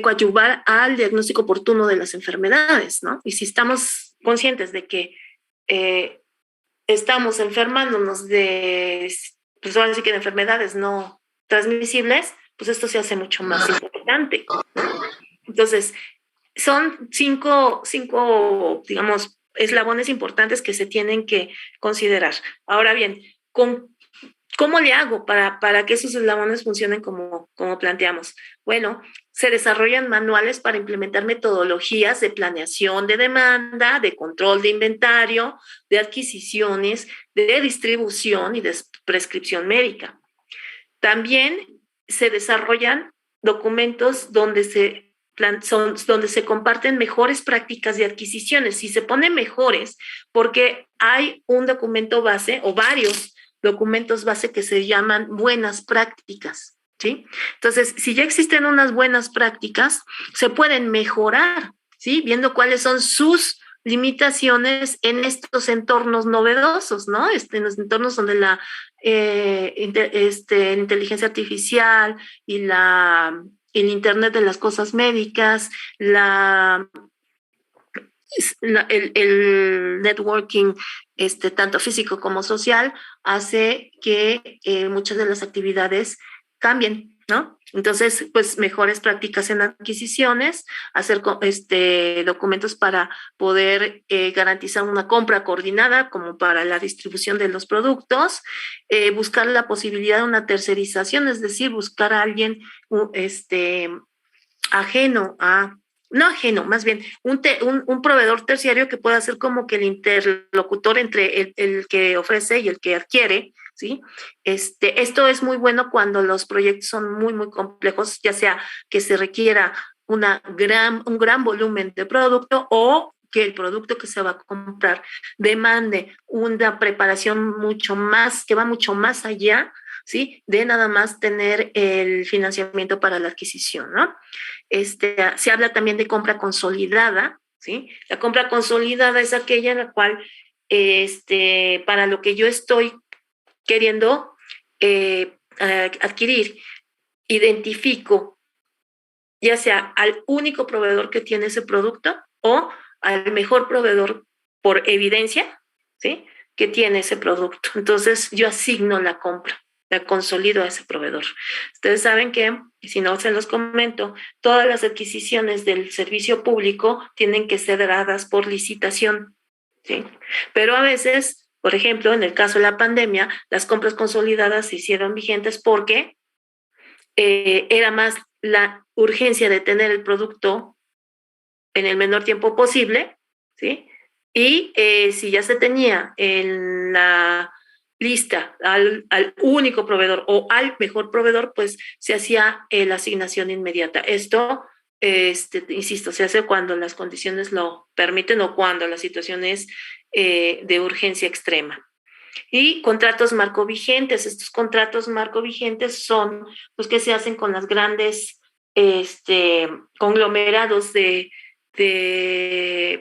coadyuvar al diagnóstico oportuno de las enfermedades, ¿no? Y si estamos conscientes de que estamos enfermándonos pues ahora sí que de enfermedades no transmisibles, pues esto se hace mucho más importante, ¿no? Entonces, son cinco, digamos, eslabones importantes que se tienen que considerar. Ahora bien, ¿cómo le hago para que esos eslabones funcionen como planteamos? Bueno, se desarrollan manuales para implementar metodologías de planeación de demanda, de control de inventario, de adquisiciones, de distribución y de prescripción médica. También se desarrollan documentos donde se comparten mejores prácticas de adquisiciones. Y se pone mejores porque hay un documento base o varios documentos base que se llaman buenas prácticas, ¿sí? Entonces, si ya existen unas buenas prácticas, se pueden mejorar, ¿sí? Viendo cuáles son sus limitaciones en estos entornos novedosos, ¿no? En los entornos donde la inteligencia artificial y el Internet de las cosas médicas, el networking, tanto físico como social, hace que muchas de las actividades cambien, ¿no? Entonces, pues mejores prácticas en adquisiciones, hacer documentos para poder garantizar una compra coordinada como para la distribución de los productos, buscar la posibilidad de una tercerización, es decir, buscar a alguien ajeno a, no ajeno, más bien un proveedor terciario que pueda ser como que el interlocutor entre el que ofrece y el que adquiere, ¿sí? Esto es muy bueno cuando los proyectos son muy, muy complejos, ya sea que se requiera un gran volumen de producto o que el producto que se va a comprar demande una preparación mucho más, que va mucho más allá, ¿sí? De nada más tener el financiamiento para la adquisición, ¿no? Se habla también de compra consolidada, ¿sí? La compra consolidada es aquella en la cual, para lo que yo estoy queriendo adquirir, identifico ya sea al único proveedor que tiene ese producto o al mejor proveedor por evidencia, ¿sí? Que tiene ese producto. Entonces yo asigno la compra, la consolido a ese proveedor. Ustedes saben que, si no se los comento, todas las adquisiciones del servicio público tienen que ser dadas por licitación, ¿sí? Pero a veces, por ejemplo, en el caso de la pandemia, las compras consolidadas se hicieron vigentes porque era más la urgencia de tener el producto en el menor tiempo posible, ¿sí? Y si ya se tenía en la lista al único proveedor o al mejor proveedor, pues se hacía la asignación inmediata. Esto, insisto, se hace cuando las condiciones lo permiten o cuando la situación es de urgencia extrema. Y contratos marco vigentes. Estos contratos marco vigentes son los que se hacen con las grandes conglomerados de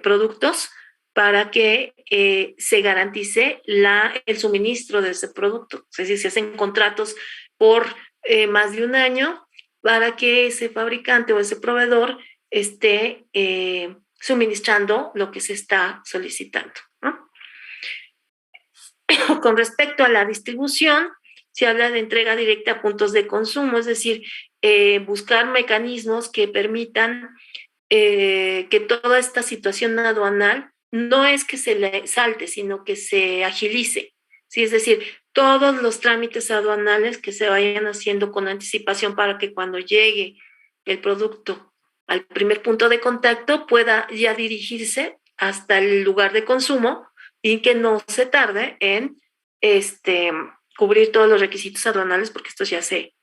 productos para que se garantice el suministro de ese producto. Es decir, se hacen contratos por más de un año para que ese fabricante o ese proveedor esté suministrando lo que se está solicitando, ¿no? Con respecto a la distribución, se habla de entrega directa a puntos de consumo, es decir, buscar mecanismos que permitan que toda esta situación aduanal no es que se le salte, sino que se agilice, ¿sí? Es decir, todos los trámites aduanales que se vayan haciendo con anticipación para que cuando llegue el producto al primer punto de contacto pueda ya dirigirse hasta el lugar de consumo y que no se tarde en cubrir todos los requisitos aduanales porque estos ya se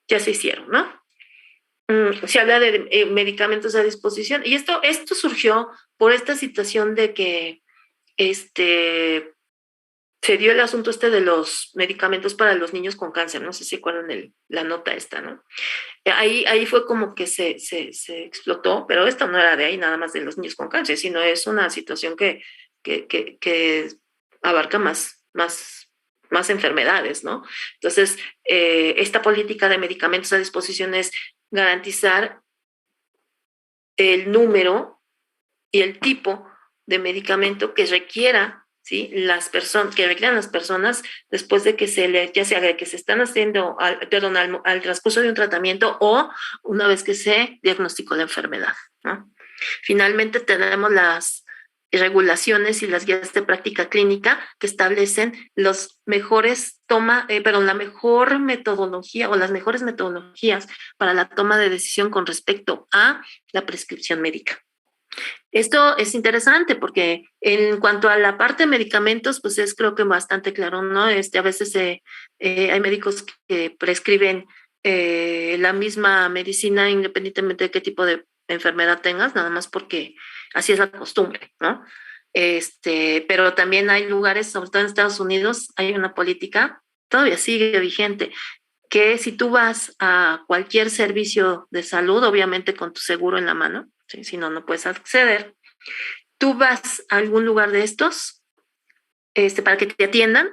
hicieron, ¿no? Se habla de medicamentos a disposición y esto surgió por esta situación de que se dio el asunto de los medicamentos para los niños con cáncer, no sé si acuerdan la nota esta, ¿no? Ahí fue como que se explotó, pero esto no era de ahí nada más de los niños con cáncer, sino es una situación que abarca más enfermedades, ¿no? Entonces, esta política de medicamentos a disposición es garantizar el número y el tipo de medicamento que requiera, ¿sí? Que requieran las personas después de que ya sea de que se están haciendo, al transcurso de un tratamiento o una vez que se diagnosticó la enfermedad, ¿no? Finalmente tenemos las regulaciones y las guías de práctica clínica que establecen la mejor metodología o las mejores metodologías para la toma de decisión con respecto a la prescripción médica. Esto es interesante porque en cuanto a la parte de medicamentos, pues es creo que bastante claro, ¿no? A veces hay médicos que prescriben la misma medicina independientemente de qué tipo de enfermedad tengas, nada más porque así es la costumbre, ¿no? Pero también hay lugares, sobre todo en Estados Unidos, hay una política, todavía sigue vigente, que si tú vas a cualquier servicio de salud, obviamente con tu seguro en la mano, ¿sí? Si no, no puedes acceder, tú vas a algún lugar de estos para que te atiendan,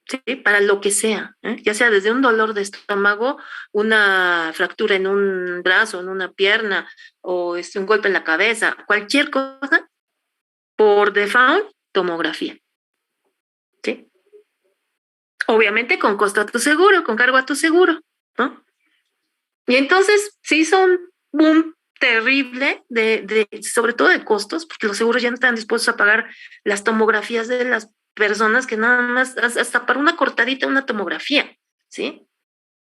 ¿sí? Para lo que sea, ya sea desde un dolor de estómago, una fractura en un brazo, en una pierna, o un golpe en la cabeza, cualquier cosa, por default, tomografía, ¿sí? Obviamente con costo a tu seguro, con cargo a tu seguro, ¿no? Y entonces se hizo un boom terrible sobre todo de costos, porque los seguros ya no están dispuestos a pagar las tomografías de las personas que nada más, hasta para una cortadita, una tomografía, ¿sí?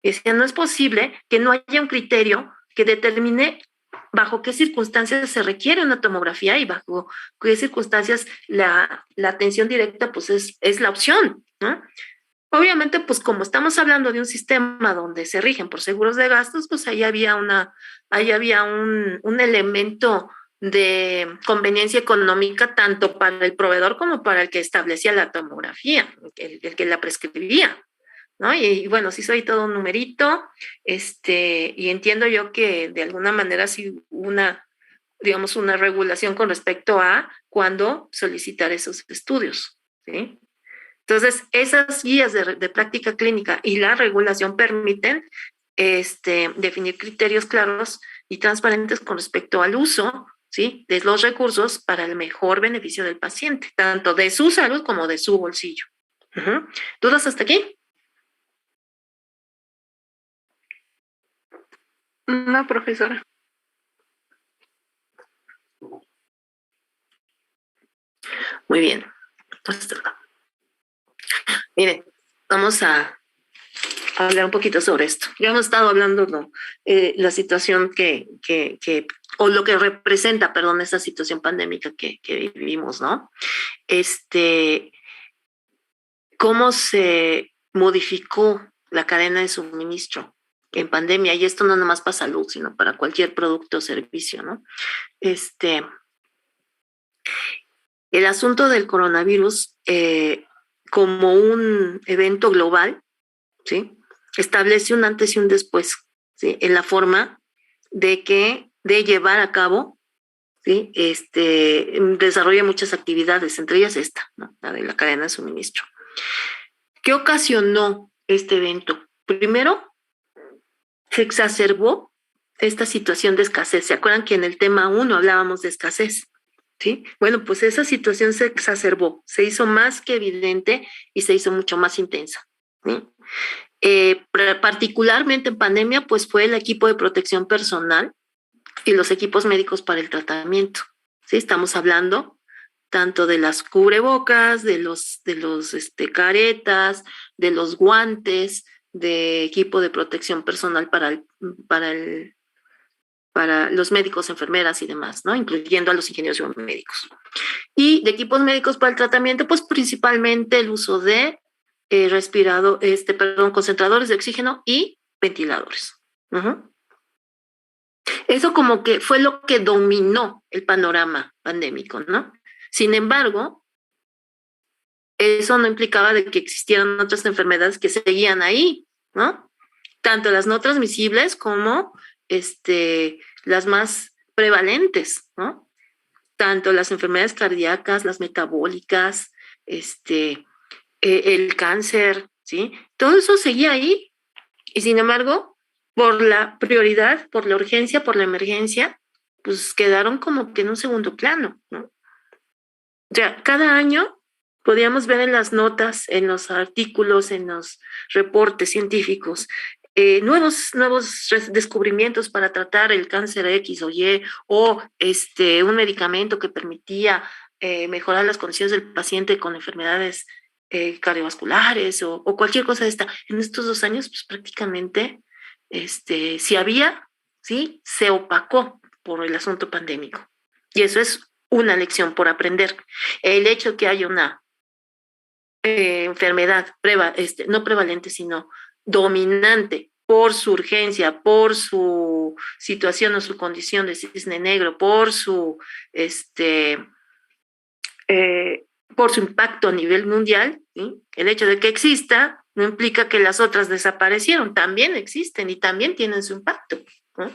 Y decía, no es posible que no haya un criterio que determine bajo qué circunstancias se requiere una tomografía y bajo qué circunstancias la atención directa pues es la opción, ¿no? Obviamente, pues como estamos hablando de un sistema donde se rigen por seguros de gastos, pues ahí había un elemento de conveniencia económica tanto para el proveedor como para el que establecía la tomografía, el que la prescribía, ¿no? Y bueno, sí soy todo un numerito, y entiendo yo que de alguna manera sí digamos, una regulación con respecto a cuándo solicitar esos estudios, ¿sí? Entonces, esas guías de práctica clínica y la regulación permiten definir criterios claros y transparentes con respecto al uso, ¿sí?, de los recursos para el mejor beneficio del paciente, tanto de su salud como de su bolsillo. ¿Dudas hasta aquí? No, profesora. Muy bien. Miren, vamos a hablar un poquito sobre esto. Ya hemos estado hablando, ¿no?, la situación o lo que representa, perdón, esta situación pandémica que vivimos, ¿no? Cómo se modificó la cadena de suministro en pandemia, y esto no nomás para salud, sino para cualquier producto o servicio, ¿no? El asunto del coronavirus, como un evento global, ¿sí?, establece un antes y un después, ¿sí?, en la forma de llevar a cabo, ¿sí?, desarrolla muchas actividades, entre ellas esta, ¿no?, la de la cadena de suministro. ¿Qué ocasionó este evento? Primero, se exacerbó esta situación de escasez. ¿Se acuerdan que en el tema 1 hablábamos de escasez? ¿Sí? Bueno, pues esa situación se exacerbó, se hizo más que evidente y se hizo mucho más intensa, ¿sí? Particularmente en pandemia, pues fue el equipo de protección personal y los equipos médicos para el tratamiento, ¿sí? Estamos hablando tanto de las cubrebocas, de los caretas, de los guantes, de equipo de protección personal para los médicos, enfermeras y demás, ¿no?, incluyendo a los ingenieros biomédicos. Y de equipos médicos para el tratamiento, pues principalmente el uso de concentradores de oxígeno y ventiladores. Eso como que fue lo que dominó el panorama pandémico, ¿no? Sin embargo, eso no implicaba de que existieran otras enfermedades que seguían ahí, ¿no? Tanto las no transmisibles como las más prevalentes, ¿no? Tanto las enfermedades cardíacas, las metabólicas, el cáncer, ¿sí? Todo eso seguía ahí. Y sin embargo, por la prioridad, por la urgencia, por la emergencia, pues quedaron como que en un segundo plano, ¿no? O sea, cada año podíamos ver en las notas, en los artículos, en los reportes científicos, nuevos descubrimientos para tratar el cáncer X o Y, o un medicamento que permitía mejorar las condiciones del paciente con enfermedades cardiovasculares o cualquier cosa de esta. En estos 2 años, pues prácticamente, si había, ¿sí?, se opacó por el asunto pandémico. Y eso es una lección por aprender. El hecho de que haya una enfermedad no prevalente, sino dominante por su urgencia, por su situación o su condición de cisne negro, por su impacto a nivel mundial, ¿sí?, el hecho de que exista no implica que las otras desaparecieron, también existen y también tienen su impacto, ¿no?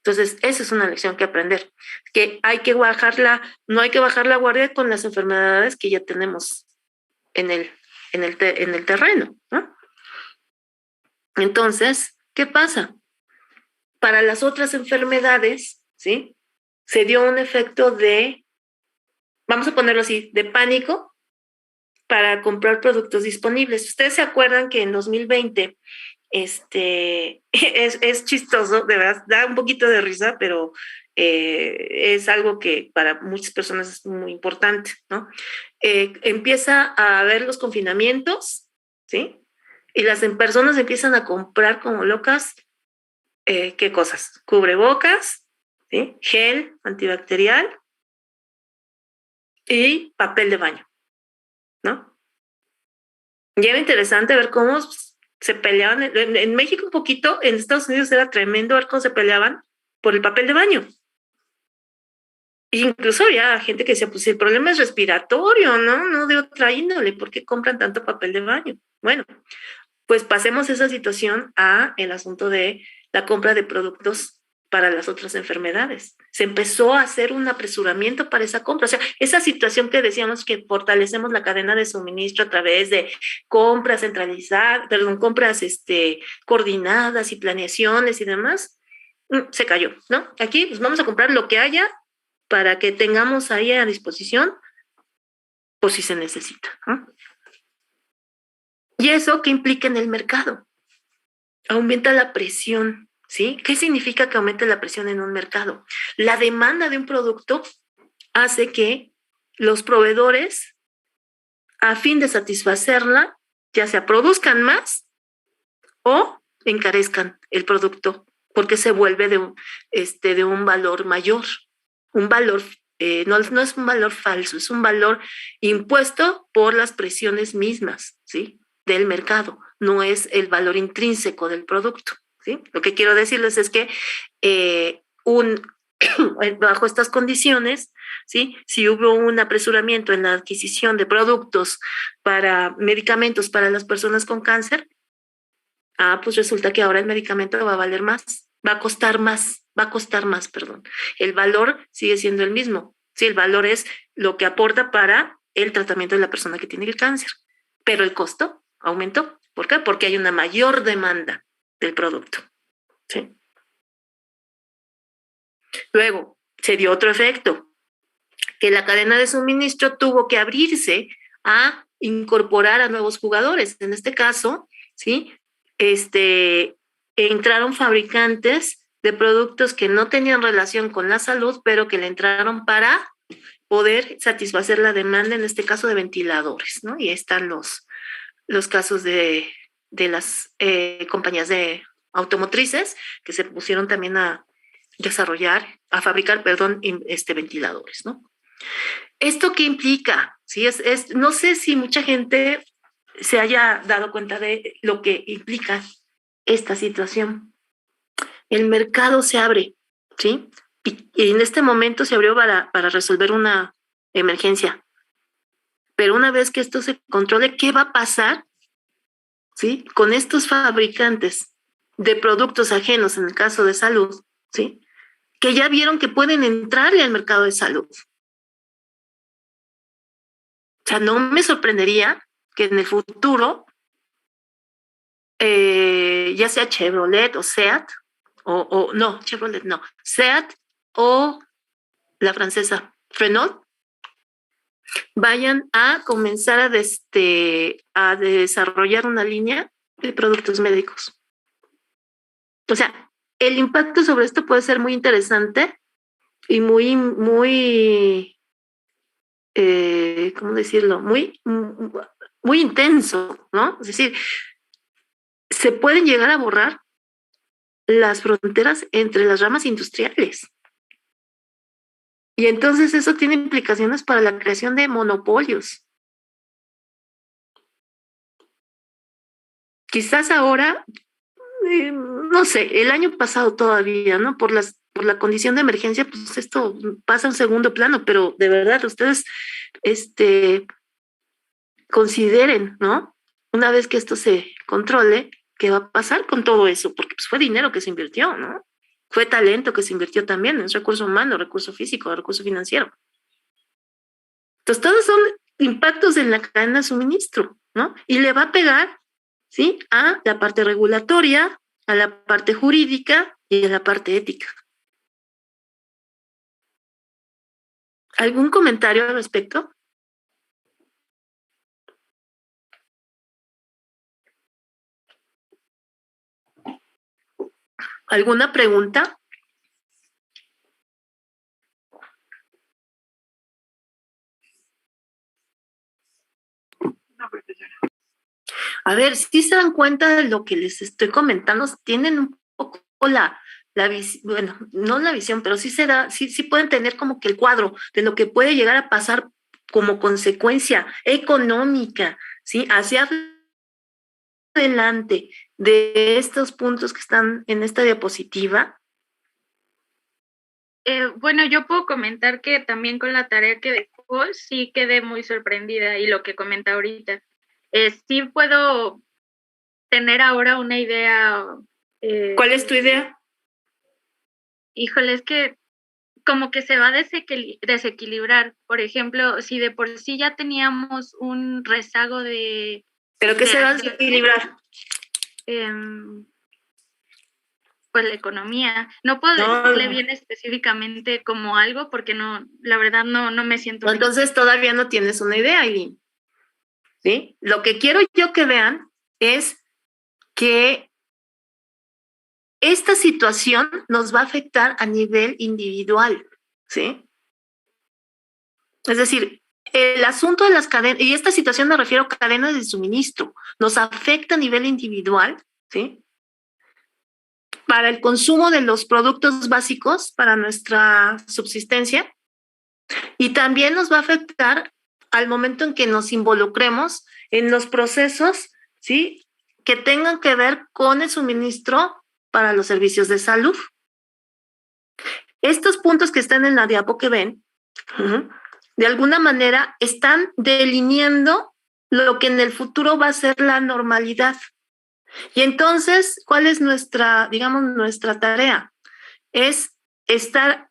Entonces, esa es una lección que aprender, que no hay que bajar la guardia con las enfermedades que ya tenemos en el terreno, ¿no? Entonces, ¿qué pasa? Para las otras enfermedades, ¿sí?, se dio un efecto de, vamos a ponerlo así, de pánico para comprar productos disponibles. Ustedes se acuerdan que en 2020, es chistoso, de verdad, da un poquito de risa, pero es algo que para muchas personas es muy importante, ¿no? Empieza a haber los confinamientos, ¿sí? Y las personas empiezan a comprar como locas, ¿qué cosas? Cubrebocas, ¿sí?, gel antibacterial y papel de baño, ¿no? Y era interesante ver cómo se peleaban. En México un poquito, en Estados Unidos era tremendo ver cómo se peleaban por el papel de baño. Incluso había gente que decía, pues el problema es respiratorio, ¿no? No de otra índole, ¿por qué compran tanto papel de baño? Bueno, pues pasemos esa situación a el asunto de la compra de productos para las otras enfermedades. Se empezó a hacer un apresuramiento para esa compra. O sea, esa situación que decíamos que fortalecemos la cadena de suministro a través de compras centralizadas, compras coordinadas y planeaciones y demás, se cayó, ¿no? Aquí pues vamos a comprar lo que haya para que tengamos ahí a disposición por si se necesita, ¿no? ¿Y eso qué implica en el mercado? Aumenta la presión, ¿sí? ¿Qué significa que aumente la presión en un mercado? La demanda de un producto hace que los proveedores, a fin de satisfacerla, ya sea produzcan más o encarezcan el producto, porque se vuelve de un valor mayor, un valor, no es un valor falso, es un valor impuesto por las presiones mismas, ¿sí? Del mercado, no es el valor intrínseco del producto, ¿sí? Lo que quiero decirles es que bajo estas condiciones, ¿sí? Si hubo un apresuramiento en la adquisición de productos para medicamentos para las personas con cáncer, pues resulta que ahora el medicamento va a valer más, va a costar más, perdón. El valor sigue siendo el mismo, ¿sí? El valor es lo que aporta para el tratamiento de la persona que tiene el cáncer, pero el costo aumentó. ¿Por qué? Porque hay una mayor demanda del producto, ¿sí? Luego, se dio otro efecto, que la cadena de suministro tuvo que abrirse a incorporar a nuevos jugadores. En este caso, ¿sí? Entraron fabricantes de productos que no tenían relación con la salud, pero que le entraron para poder satisfacer la demanda, en este caso de ventiladores, ¿no? Y ahí están los casos de las compañías de automotrices que se pusieron también a fabricar, ventiladores, ¿no? ¿Esto qué implica? ¿Sí? No sé si mucha gente se haya dado cuenta de lo que implica esta situación. El mercado se abre, ¿sí? Y en este momento se abrió para resolver una emergencia. Pero una vez que esto se controle, ¿qué va a pasar, ¿sí? Con estos fabricantes de productos ajenos, en el caso de salud, ¿sí? Que ya vieron que pueden entrarle al mercado de salud. O sea, no me sorprendería que en el futuro, ya sea Chevrolet o Seat, no, Chevrolet no, Seat o la francesa Renault, vayan a comenzar a desarrollar una línea de productos médicos. O sea, el impacto sobre esto puede ser muy interesante y muy, ¿cómo decirlo? Muy intenso, ¿no? Es decir, se pueden llegar a borrar las fronteras entre las ramas industriales. Y entonces eso tiene implicaciones para la creación de monopolios. Quizás ahora, no sé, el año pasado todavía, ¿no? Por la condición de emergencia, pues esto pasa a un segundo plano, pero de verdad ustedes consideren, ¿no? Una vez que esto se controle, ¿qué va a pasar con todo eso? Porque pues fue dinero que se invirtió, ¿no? Fue talento que se invirtió también, es recurso humano, recurso físico, recurso financiero. Entonces, todos son impactos en la cadena de suministro, ¿no? Y le va a pegar, ¿sí? A la parte regulatoria, a la parte jurídica y a la parte ética. ¿Algún comentario al respecto? ¿Alguna pregunta? No, profesora. A ver, si se dan cuenta de lo que les estoy comentando, tienen un poco la visión, bueno, no la visión, pero sí pueden tener como que el cuadro de lo que puede llegar a pasar como consecuencia económica, ¿sí? Hacia adelante de estos puntos que están en esta diapositiva. Bueno, yo puedo comentar que también con la tarea que dejó, sí quedé muy sorprendida y lo que comenta ahorita. Sí puedo tener ahora una idea. ¿Cuál es tu idea? Híjole, es que como que se va a desequilibrar. Por ejemplo, si de por sí ya teníamos un rezago de... ¿Pero qué se va a desequilibrar? Pues la economía. No puedo decirle bien específicamente como algo porque no, la verdad no me siento... Entonces todavía no tienes una idea, Aileen. ¿Sí? Lo que quiero yo que vean es que esta situación nos va a afectar a nivel individual, ¿sí? Es decir, el asunto de las cadenas, y esta situación me refiero a cadenas de suministro, nos afecta a nivel individual, ¿sí? Para el consumo de los productos básicos para nuestra subsistencia, y también nos va a afectar al momento en que nos involucremos en los procesos, ¿sí?, que tengan que ver con el suministro para los servicios de salud. Estos puntos que están en la diapo que ven, de alguna manera están delineando lo que en el futuro va a ser la normalidad. Y entonces, ¿cuál es nuestra tarea? Es estar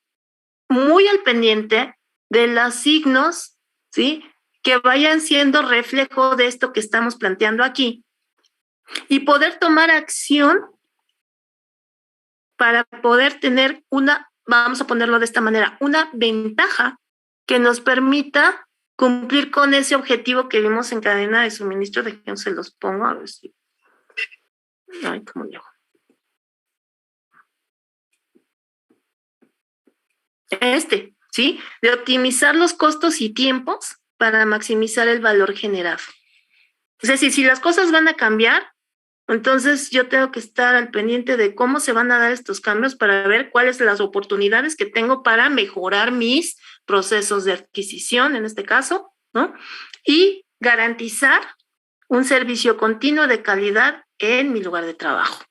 muy al pendiente de los signos, ¿sí?, que vayan siendo reflejo de esto que estamos planteando aquí y poder tomar acción para poder tener vamos a ponerlo de esta manera, una ventaja que nos permita cumplir con ese objetivo que vimos en cadena de suministro. De quién se los pongo, a ver si... Ay, ¿cómo llego? ¿Sí? De optimizar los costos y tiempos para maximizar el valor generado. Es decir, si las cosas van a cambiar, entonces yo tengo que estar al pendiente de cómo se van a dar estos cambios para ver cuáles son las oportunidades que tengo para mejorar mis procesos de adquisición, en este caso, ¿no? Y garantizar un servicio continuo de calidad en mi lugar de trabajo.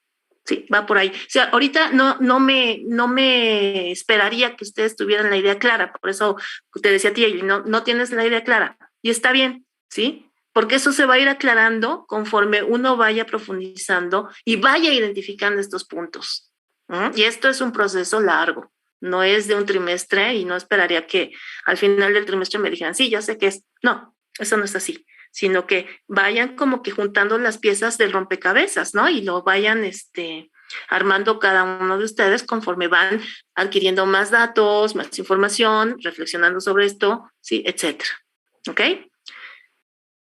Sí, va por ahí. O sea, ahorita no me esperaría que ustedes tuvieran la idea clara, por eso te decía a ti, no tienes la idea clara. Y está bien, ¿sí? Porque eso se va a ir aclarando conforme uno vaya profundizando y vaya identificando estos puntos. Y esto es un proceso largo, no es de un trimestre, y no esperaría que al final del trimestre me dijeran, sí, ya sé qué es. No, eso no es así, sino que vayan como que juntando las piezas del rompecabezas, ¿no? Y lo vayan armando cada uno de ustedes conforme van adquiriendo más datos, más información, reflexionando sobre esto, sí, etcétera. ¿Ok?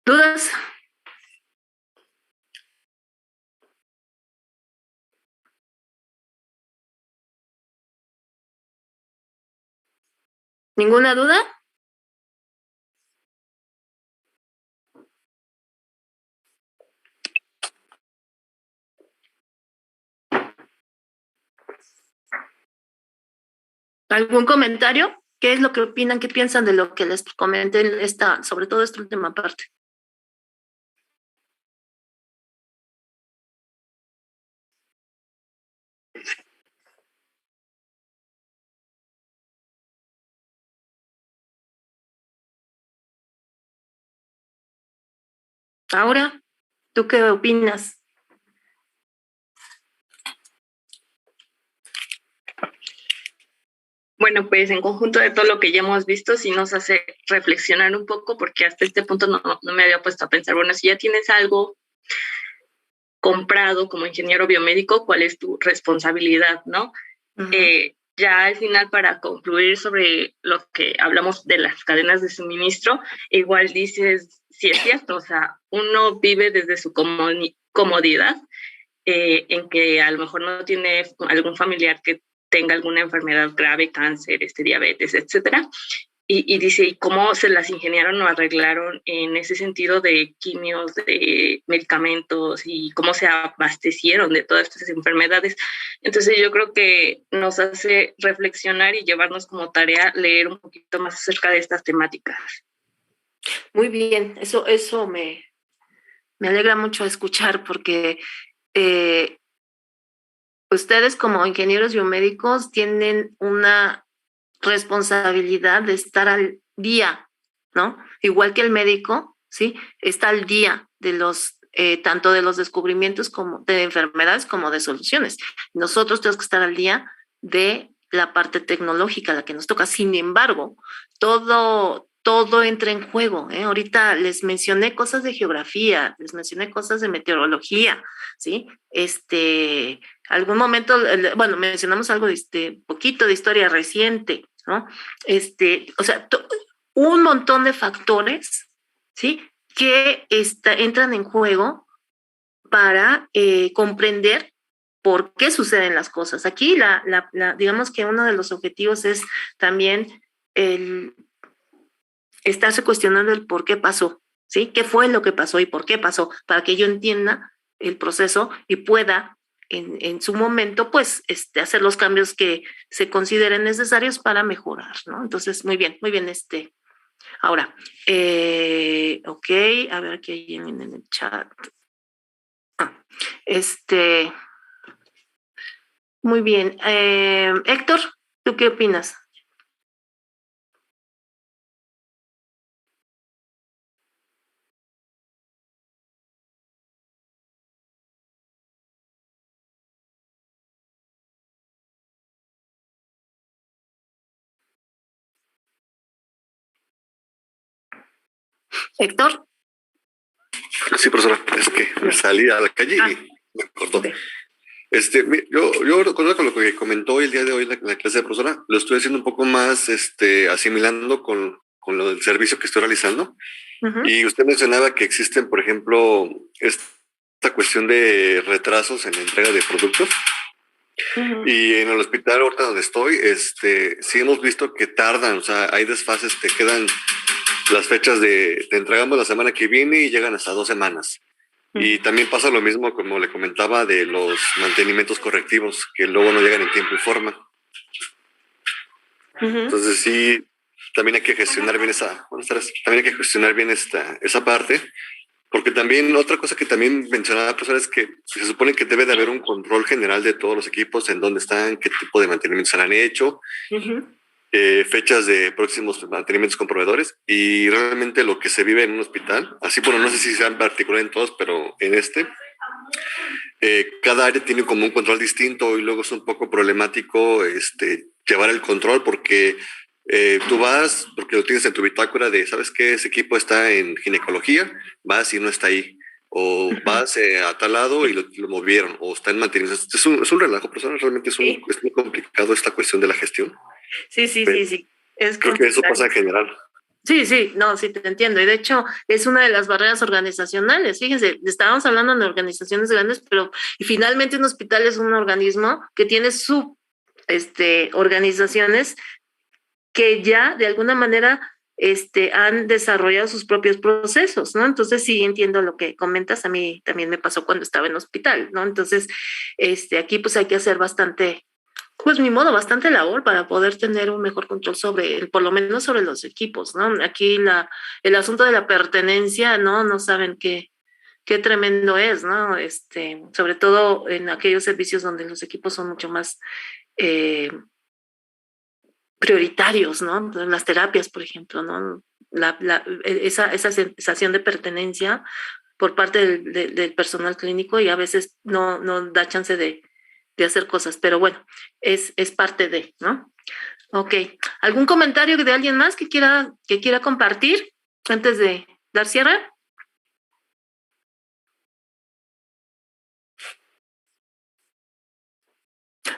¿Dudas? ¿Ninguna duda? ¿Algún comentario? ¿Qué es lo que opinan? ¿Qué piensan de lo que les comenté sobre todo esta última parte? Ahora, ¿tú qué opinas? Bueno, pues en conjunto de todo lo que ya hemos visto, sí nos hace reflexionar un poco, porque hasta este punto no me había puesto a pensar, bueno, si ya tienes algo comprado como ingeniero biomédico, ¿cuál es tu responsabilidad, no? Ya al final, para concluir sobre lo que hablamos de las cadenas de suministro, igual dices, sí es cierto, o sea, uno vive desde su comodidad, en que a lo mejor no tiene algún familiar que tenga alguna enfermedad grave, cáncer, diabetes, etcétera. Y dice, ¿y cómo se las ingeniaron o arreglaron en ese sentido de quimios, de medicamentos, y cómo se abastecieron de todas estas enfermedades? Entonces yo creo que nos hace reflexionar y llevarnos como tarea leer un poquito más acerca de estas temáticas. Muy bien, eso me alegra mucho escuchar, porque ustedes como ingenieros biomédicos tienen una responsabilidad de estar al día, ¿no? Igual que el médico, ¿sí? Está al día de los tanto de los descubrimientos como de enfermedades como de soluciones. Nosotros tenemos que estar al día de la parte tecnológica, la que nos toca. Sin embargo, todo entra en juego. Ahorita les mencioné cosas de geografía, les mencioné cosas de meteorología, ¿sí? Algún momento, bueno, mencionamos algo de poquito de historia reciente, ¿no? O sea, un montón de factores, ¿sí? Que entran en juego para comprender por qué suceden las cosas. Aquí, digamos que uno de los objetivos es también el estarse cuestionando el por qué pasó, ¿sí? ¿Qué fue lo que pasó y por qué pasó? Para que yo entienda el proceso y pueda en su momento, pues, hacer los cambios que se consideren necesarios para mejorar, ¿no? Entonces, muy bien, ahora, ok, a ver qué hay en el chat. Muy bien. Héctor, ¿tú qué opinas? Héctor. Sí, profesora, es que me salí a la calle y me cortó. Okay. Yo recuerdo con lo que comentó el día de hoy la clase de profesora, lo estoy haciendo un poco más asimilando con lo del servicio que estoy realizando. Uh-huh. Y usted mencionaba que existen, por ejemplo, esta cuestión de retrasos en la entrega de productos. Uh-huh. Y en el hospital ahorita donde estoy, sí hemos visto que tardan, o sea, hay desfases, te quedan las fechas te entregamos la semana que viene y llegan hasta 2 semanas. Uh-huh. Y también pasa lo mismo, como le comentaba, de los mantenimientos correctivos, que luego no llegan en tiempo y forma. Uh-huh. Entonces sí, también hay que gestionar bien esa parte, porque también otra cosa que también mencionaba la profesora es que se supone que debe de haber un control general de todos los equipos, en dónde están, qué tipo de mantenimientos han hecho, uh-huh. Fechas de próximos mantenimientos con proveedores, y realmente lo que se vive en un hospital, así, bueno, no sé si sea en particular en todos, pero en cada área tiene como un control distinto, y luego es un poco problemático llevar el control, porque tú vas, porque lo tienes en tu bitácora de, ¿sabes qué? Ese equipo está en ginecología, vas y no está ahí, o vas a tal lado y lo movieron, o está en mantenimiento. Es un relajo, personal, realmente es muy complicado esta cuestión de la gestión. Sí. Creo que eso pasa en general. Sí, no, sí te entiendo. Y de hecho, es una de las barreras organizacionales. Fíjense, estábamos hablando de organizaciones grandes, pero finalmente un hospital es un organismo que tiene organizaciones que ya de alguna manera han desarrollado sus propios procesos, ¿no? Entonces sí entiendo lo que comentas. A mí también me pasó cuando estaba en hospital, ¿no? Entonces, aquí pues hay que hacer bastante labor para poder tener un mejor control por lo menos sobre los equipos, ¿no? Aquí el asunto de la pertenencia, ¿no? No saben qué tremendo es, ¿no? Sobre todo en aquellos servicios donde los equipos son mucho más prioritarios, ¿no? Las terapias, por ejemplo, ¿no? Esa sensación de pertenencia por parte del personal clínico, y a veces no da chance de hacer cosas, pero bueno, es parte de, ¿no? Ok, ¿algún comentario de alguien más que quiera compartir antes de dar cierre?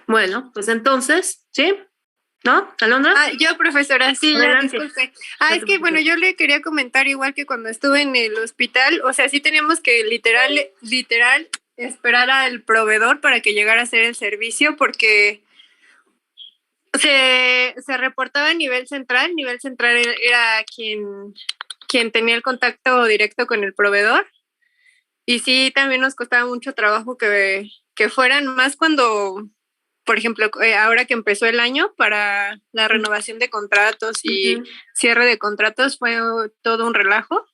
Bueno, pues entonces, ¿sí? ¿No? ¿Alondra? Yo, profesora, sí, disculpe. Es que, bueno, yo le quería comentar, igual que cuando estuve en el hospital, o sea, sí teníamos que literal esperar al proveedor para que llegara a hacer el servicio, porque se reportaba a nivel central era quien tenía el contacto directo con el proveedor, y sí, también nos costaba mucho trabajo que fueran, más cuando, por ejemplo, ahora que empezó el año para la renovación de contratos y cierre de contratos, fue todo un relajo.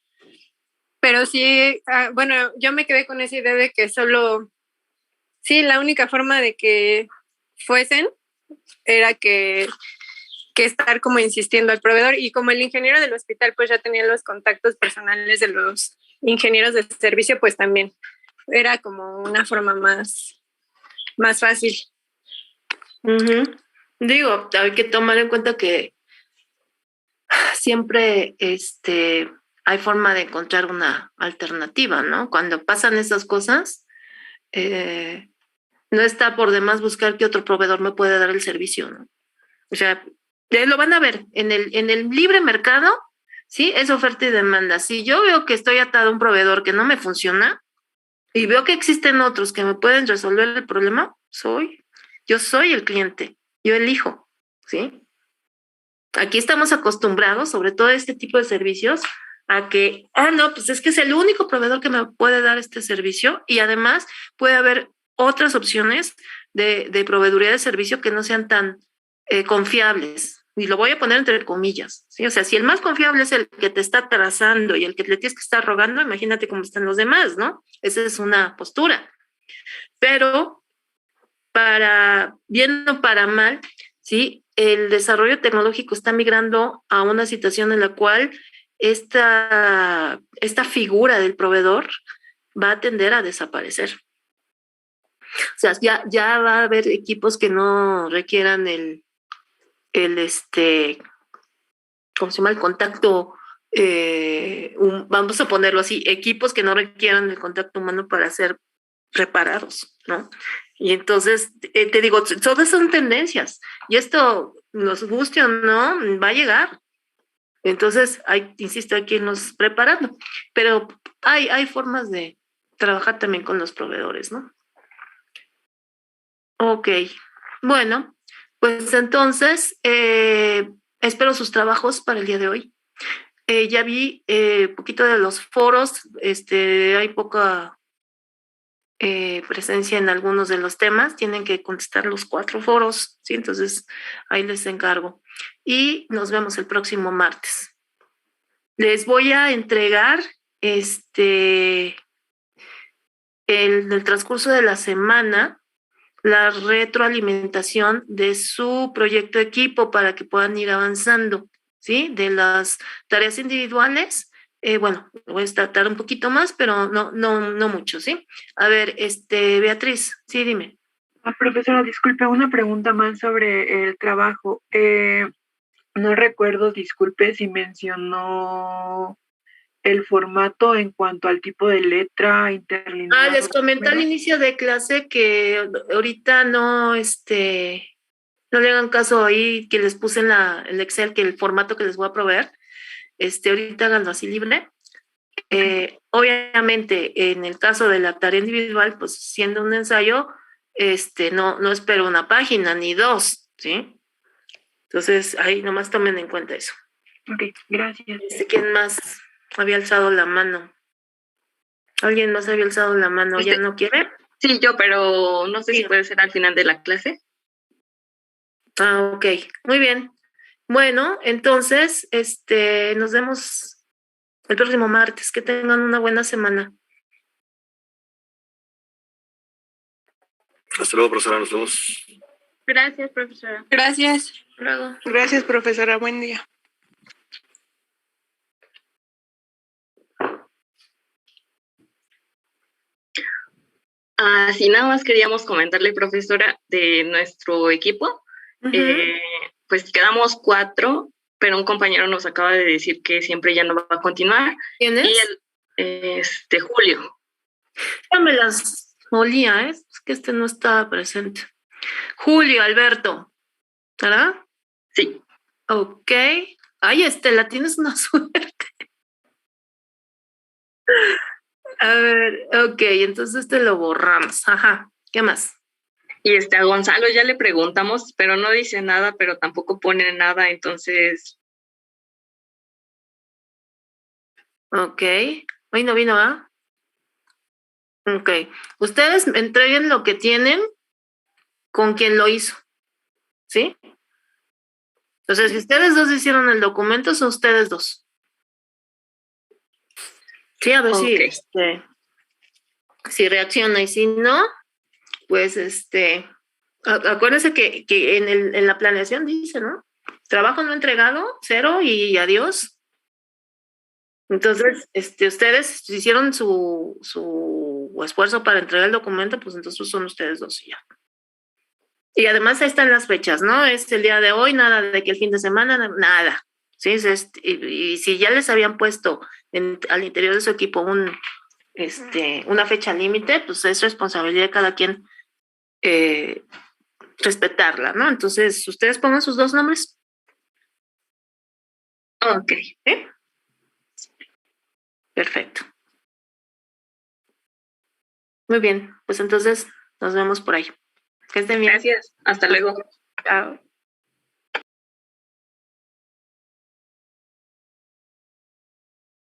Pero sí, bueno, yo me quedé con esa idea de que la única forma de que fuesen era que que estar como insistiendo al proveedor, y como el ingeniero del hospital pues ya tenía los contactos personales de los ingenieros de servicio, pues también era como una forma más fácil. Digo, hay que tomar en cuenta que siempre hay forma de encontrar una alternativa, ¿no? Cuando pasan esas cosas, no está por demás buscar qué otro proveedor me puede dar el servicio, ¿no? O sea, lo van a ver en el libre mercado, ¿sí? Es oferta y demanda. Si yo veo que estoy atado a un proveedor que no me funciona y veo que existen otros que me pueden resolver el problema, yo soy el cliente, yo elijo, ¿sí? Aquí estamos acostumbrados, sobre todo a este tipo de servicios, a que, no, pues es que es el único proveedor que me puede dar este servicio, y además puede haber otras opciones de proveeduría de servicio que no sean tan confiables. Y lo voy a poner entre comillas, ¿sí? O sea, si el más confiable es el que te está trazando y el que le tienes que estar rogando, imagínate cómo están los demás, ¿no? Esa es una postura. Pero para bien o para mal, ¿sí? El desarrollo tecnológico está migrando a una situación en la cual esta figura del proveedor va a tender a desaparecer. O sea, ya va a haber equipos que no requieran ¿cómo se llama? El contacto, vamos a ponerlo así, equipos que no requieran el contacto humano para ser reparados, ¿no? Y entonces, te digo, todas son tendencias, y esto, nos guste o no, va a llegar. Entonces, insisto, hay que irnos preparando, pero hay formas de trabajar también con los proveedores, ¿no? Ok, bueno, pues entonces, espero sus trabajos para el día de hoy. Ya vi poquito de los foros, hay poca presencia en algunos de los temas, tienen que contestar los 4 foros, ¿sí? Entonces ahí les encargo. Y nos vemos el próximo martes. Les voy a entregar en el transcurso de la semana la retroalimentación de su proyecto equipo para que puedan ir avanzando, ¿sí? De las tareas individuales, bueno, voy a tardar un poquito más, pero no mucho, ¿sí? A ver, Beatriz, sí, dime. Profesora, disculpe, una pregunta más sobre el trabajo. No recuerdo, disculpe, si mencionó el formato en cuanto al tipo de letra, interlineado. Les comenté al inicio de clase que ahorita no le hagan caso ahí que les puse en el Excel, que el formato que les voy a proveer, ahorita háganlo así libre. Obviamente, en el caso de la tarea individual, pues siendo un ensayo, no espero una página ni 2, ¿sí? Entonces, ahí nomás tomen en cuenta eso. Ok, gracias. ¿Quién más había alzado la mano? ¿Alguien más había alzado la mano? ¿Ya no quiere? Sí, yo, pero no sé si puede ser al final de la clase. Ok, muy bien. Bueno, entonces, nos vemos el próximo martes. Que tengan una buena semana. Hasta luego, profesora. Nos vemos. Gracias, profesora. Gracias. Luego. Gracias, profesora. Buen día. Sí, nada más queríamos comentarle, profesora, de nuestro equipo. Pues quedamos 4, pero un compañero nos acaba de decir que siempre ya no va a continuar. ¿Quién es? Y Julio. Ya me las olía, es que no estaba presente. Julio, Alberto, ¿verdad? Sí. Ok. Ay, Estela, tienes una suerte. A ver, ok, entonces lo borramos. Ajá, ¿qué más? Y a Gonzalo ya le preguntamos, pero no dice nada, pero tampoco pone nada, entonces. Ok, hoy no vino, ¿ah? Ok, ustedes entreguen lo que tienen con quien lo hizo, ¿sí? Entonces, si ustedes 2 hicieron el documento, son ustedes 2. Sí, a ver si reacciona, y si no, pues acuérdense que en la planeación dice, ¿no? trabajo no entregado, 0 y adiós. Entonces, ustedes hicieron su esfuerzo para entregar el documento, pues entonces son ustedes 2 y ya. Y además ahí están las fechas, ¿no? Es el día de hoy, nada de que el fin de semana, nada. ¿Sí? Y si ya les habían puesto al interior de su equipo una fecha límite, pues es responsabilidad de cada quien respetarla, ¿no? Entonces, ustedes pongan sus 2 nombres. Ok. ¿Sí? Perfecto. Muy bien, pues entonces nos vemos por ahí. Que estén bien. Gracias. Hasta luego. Chao.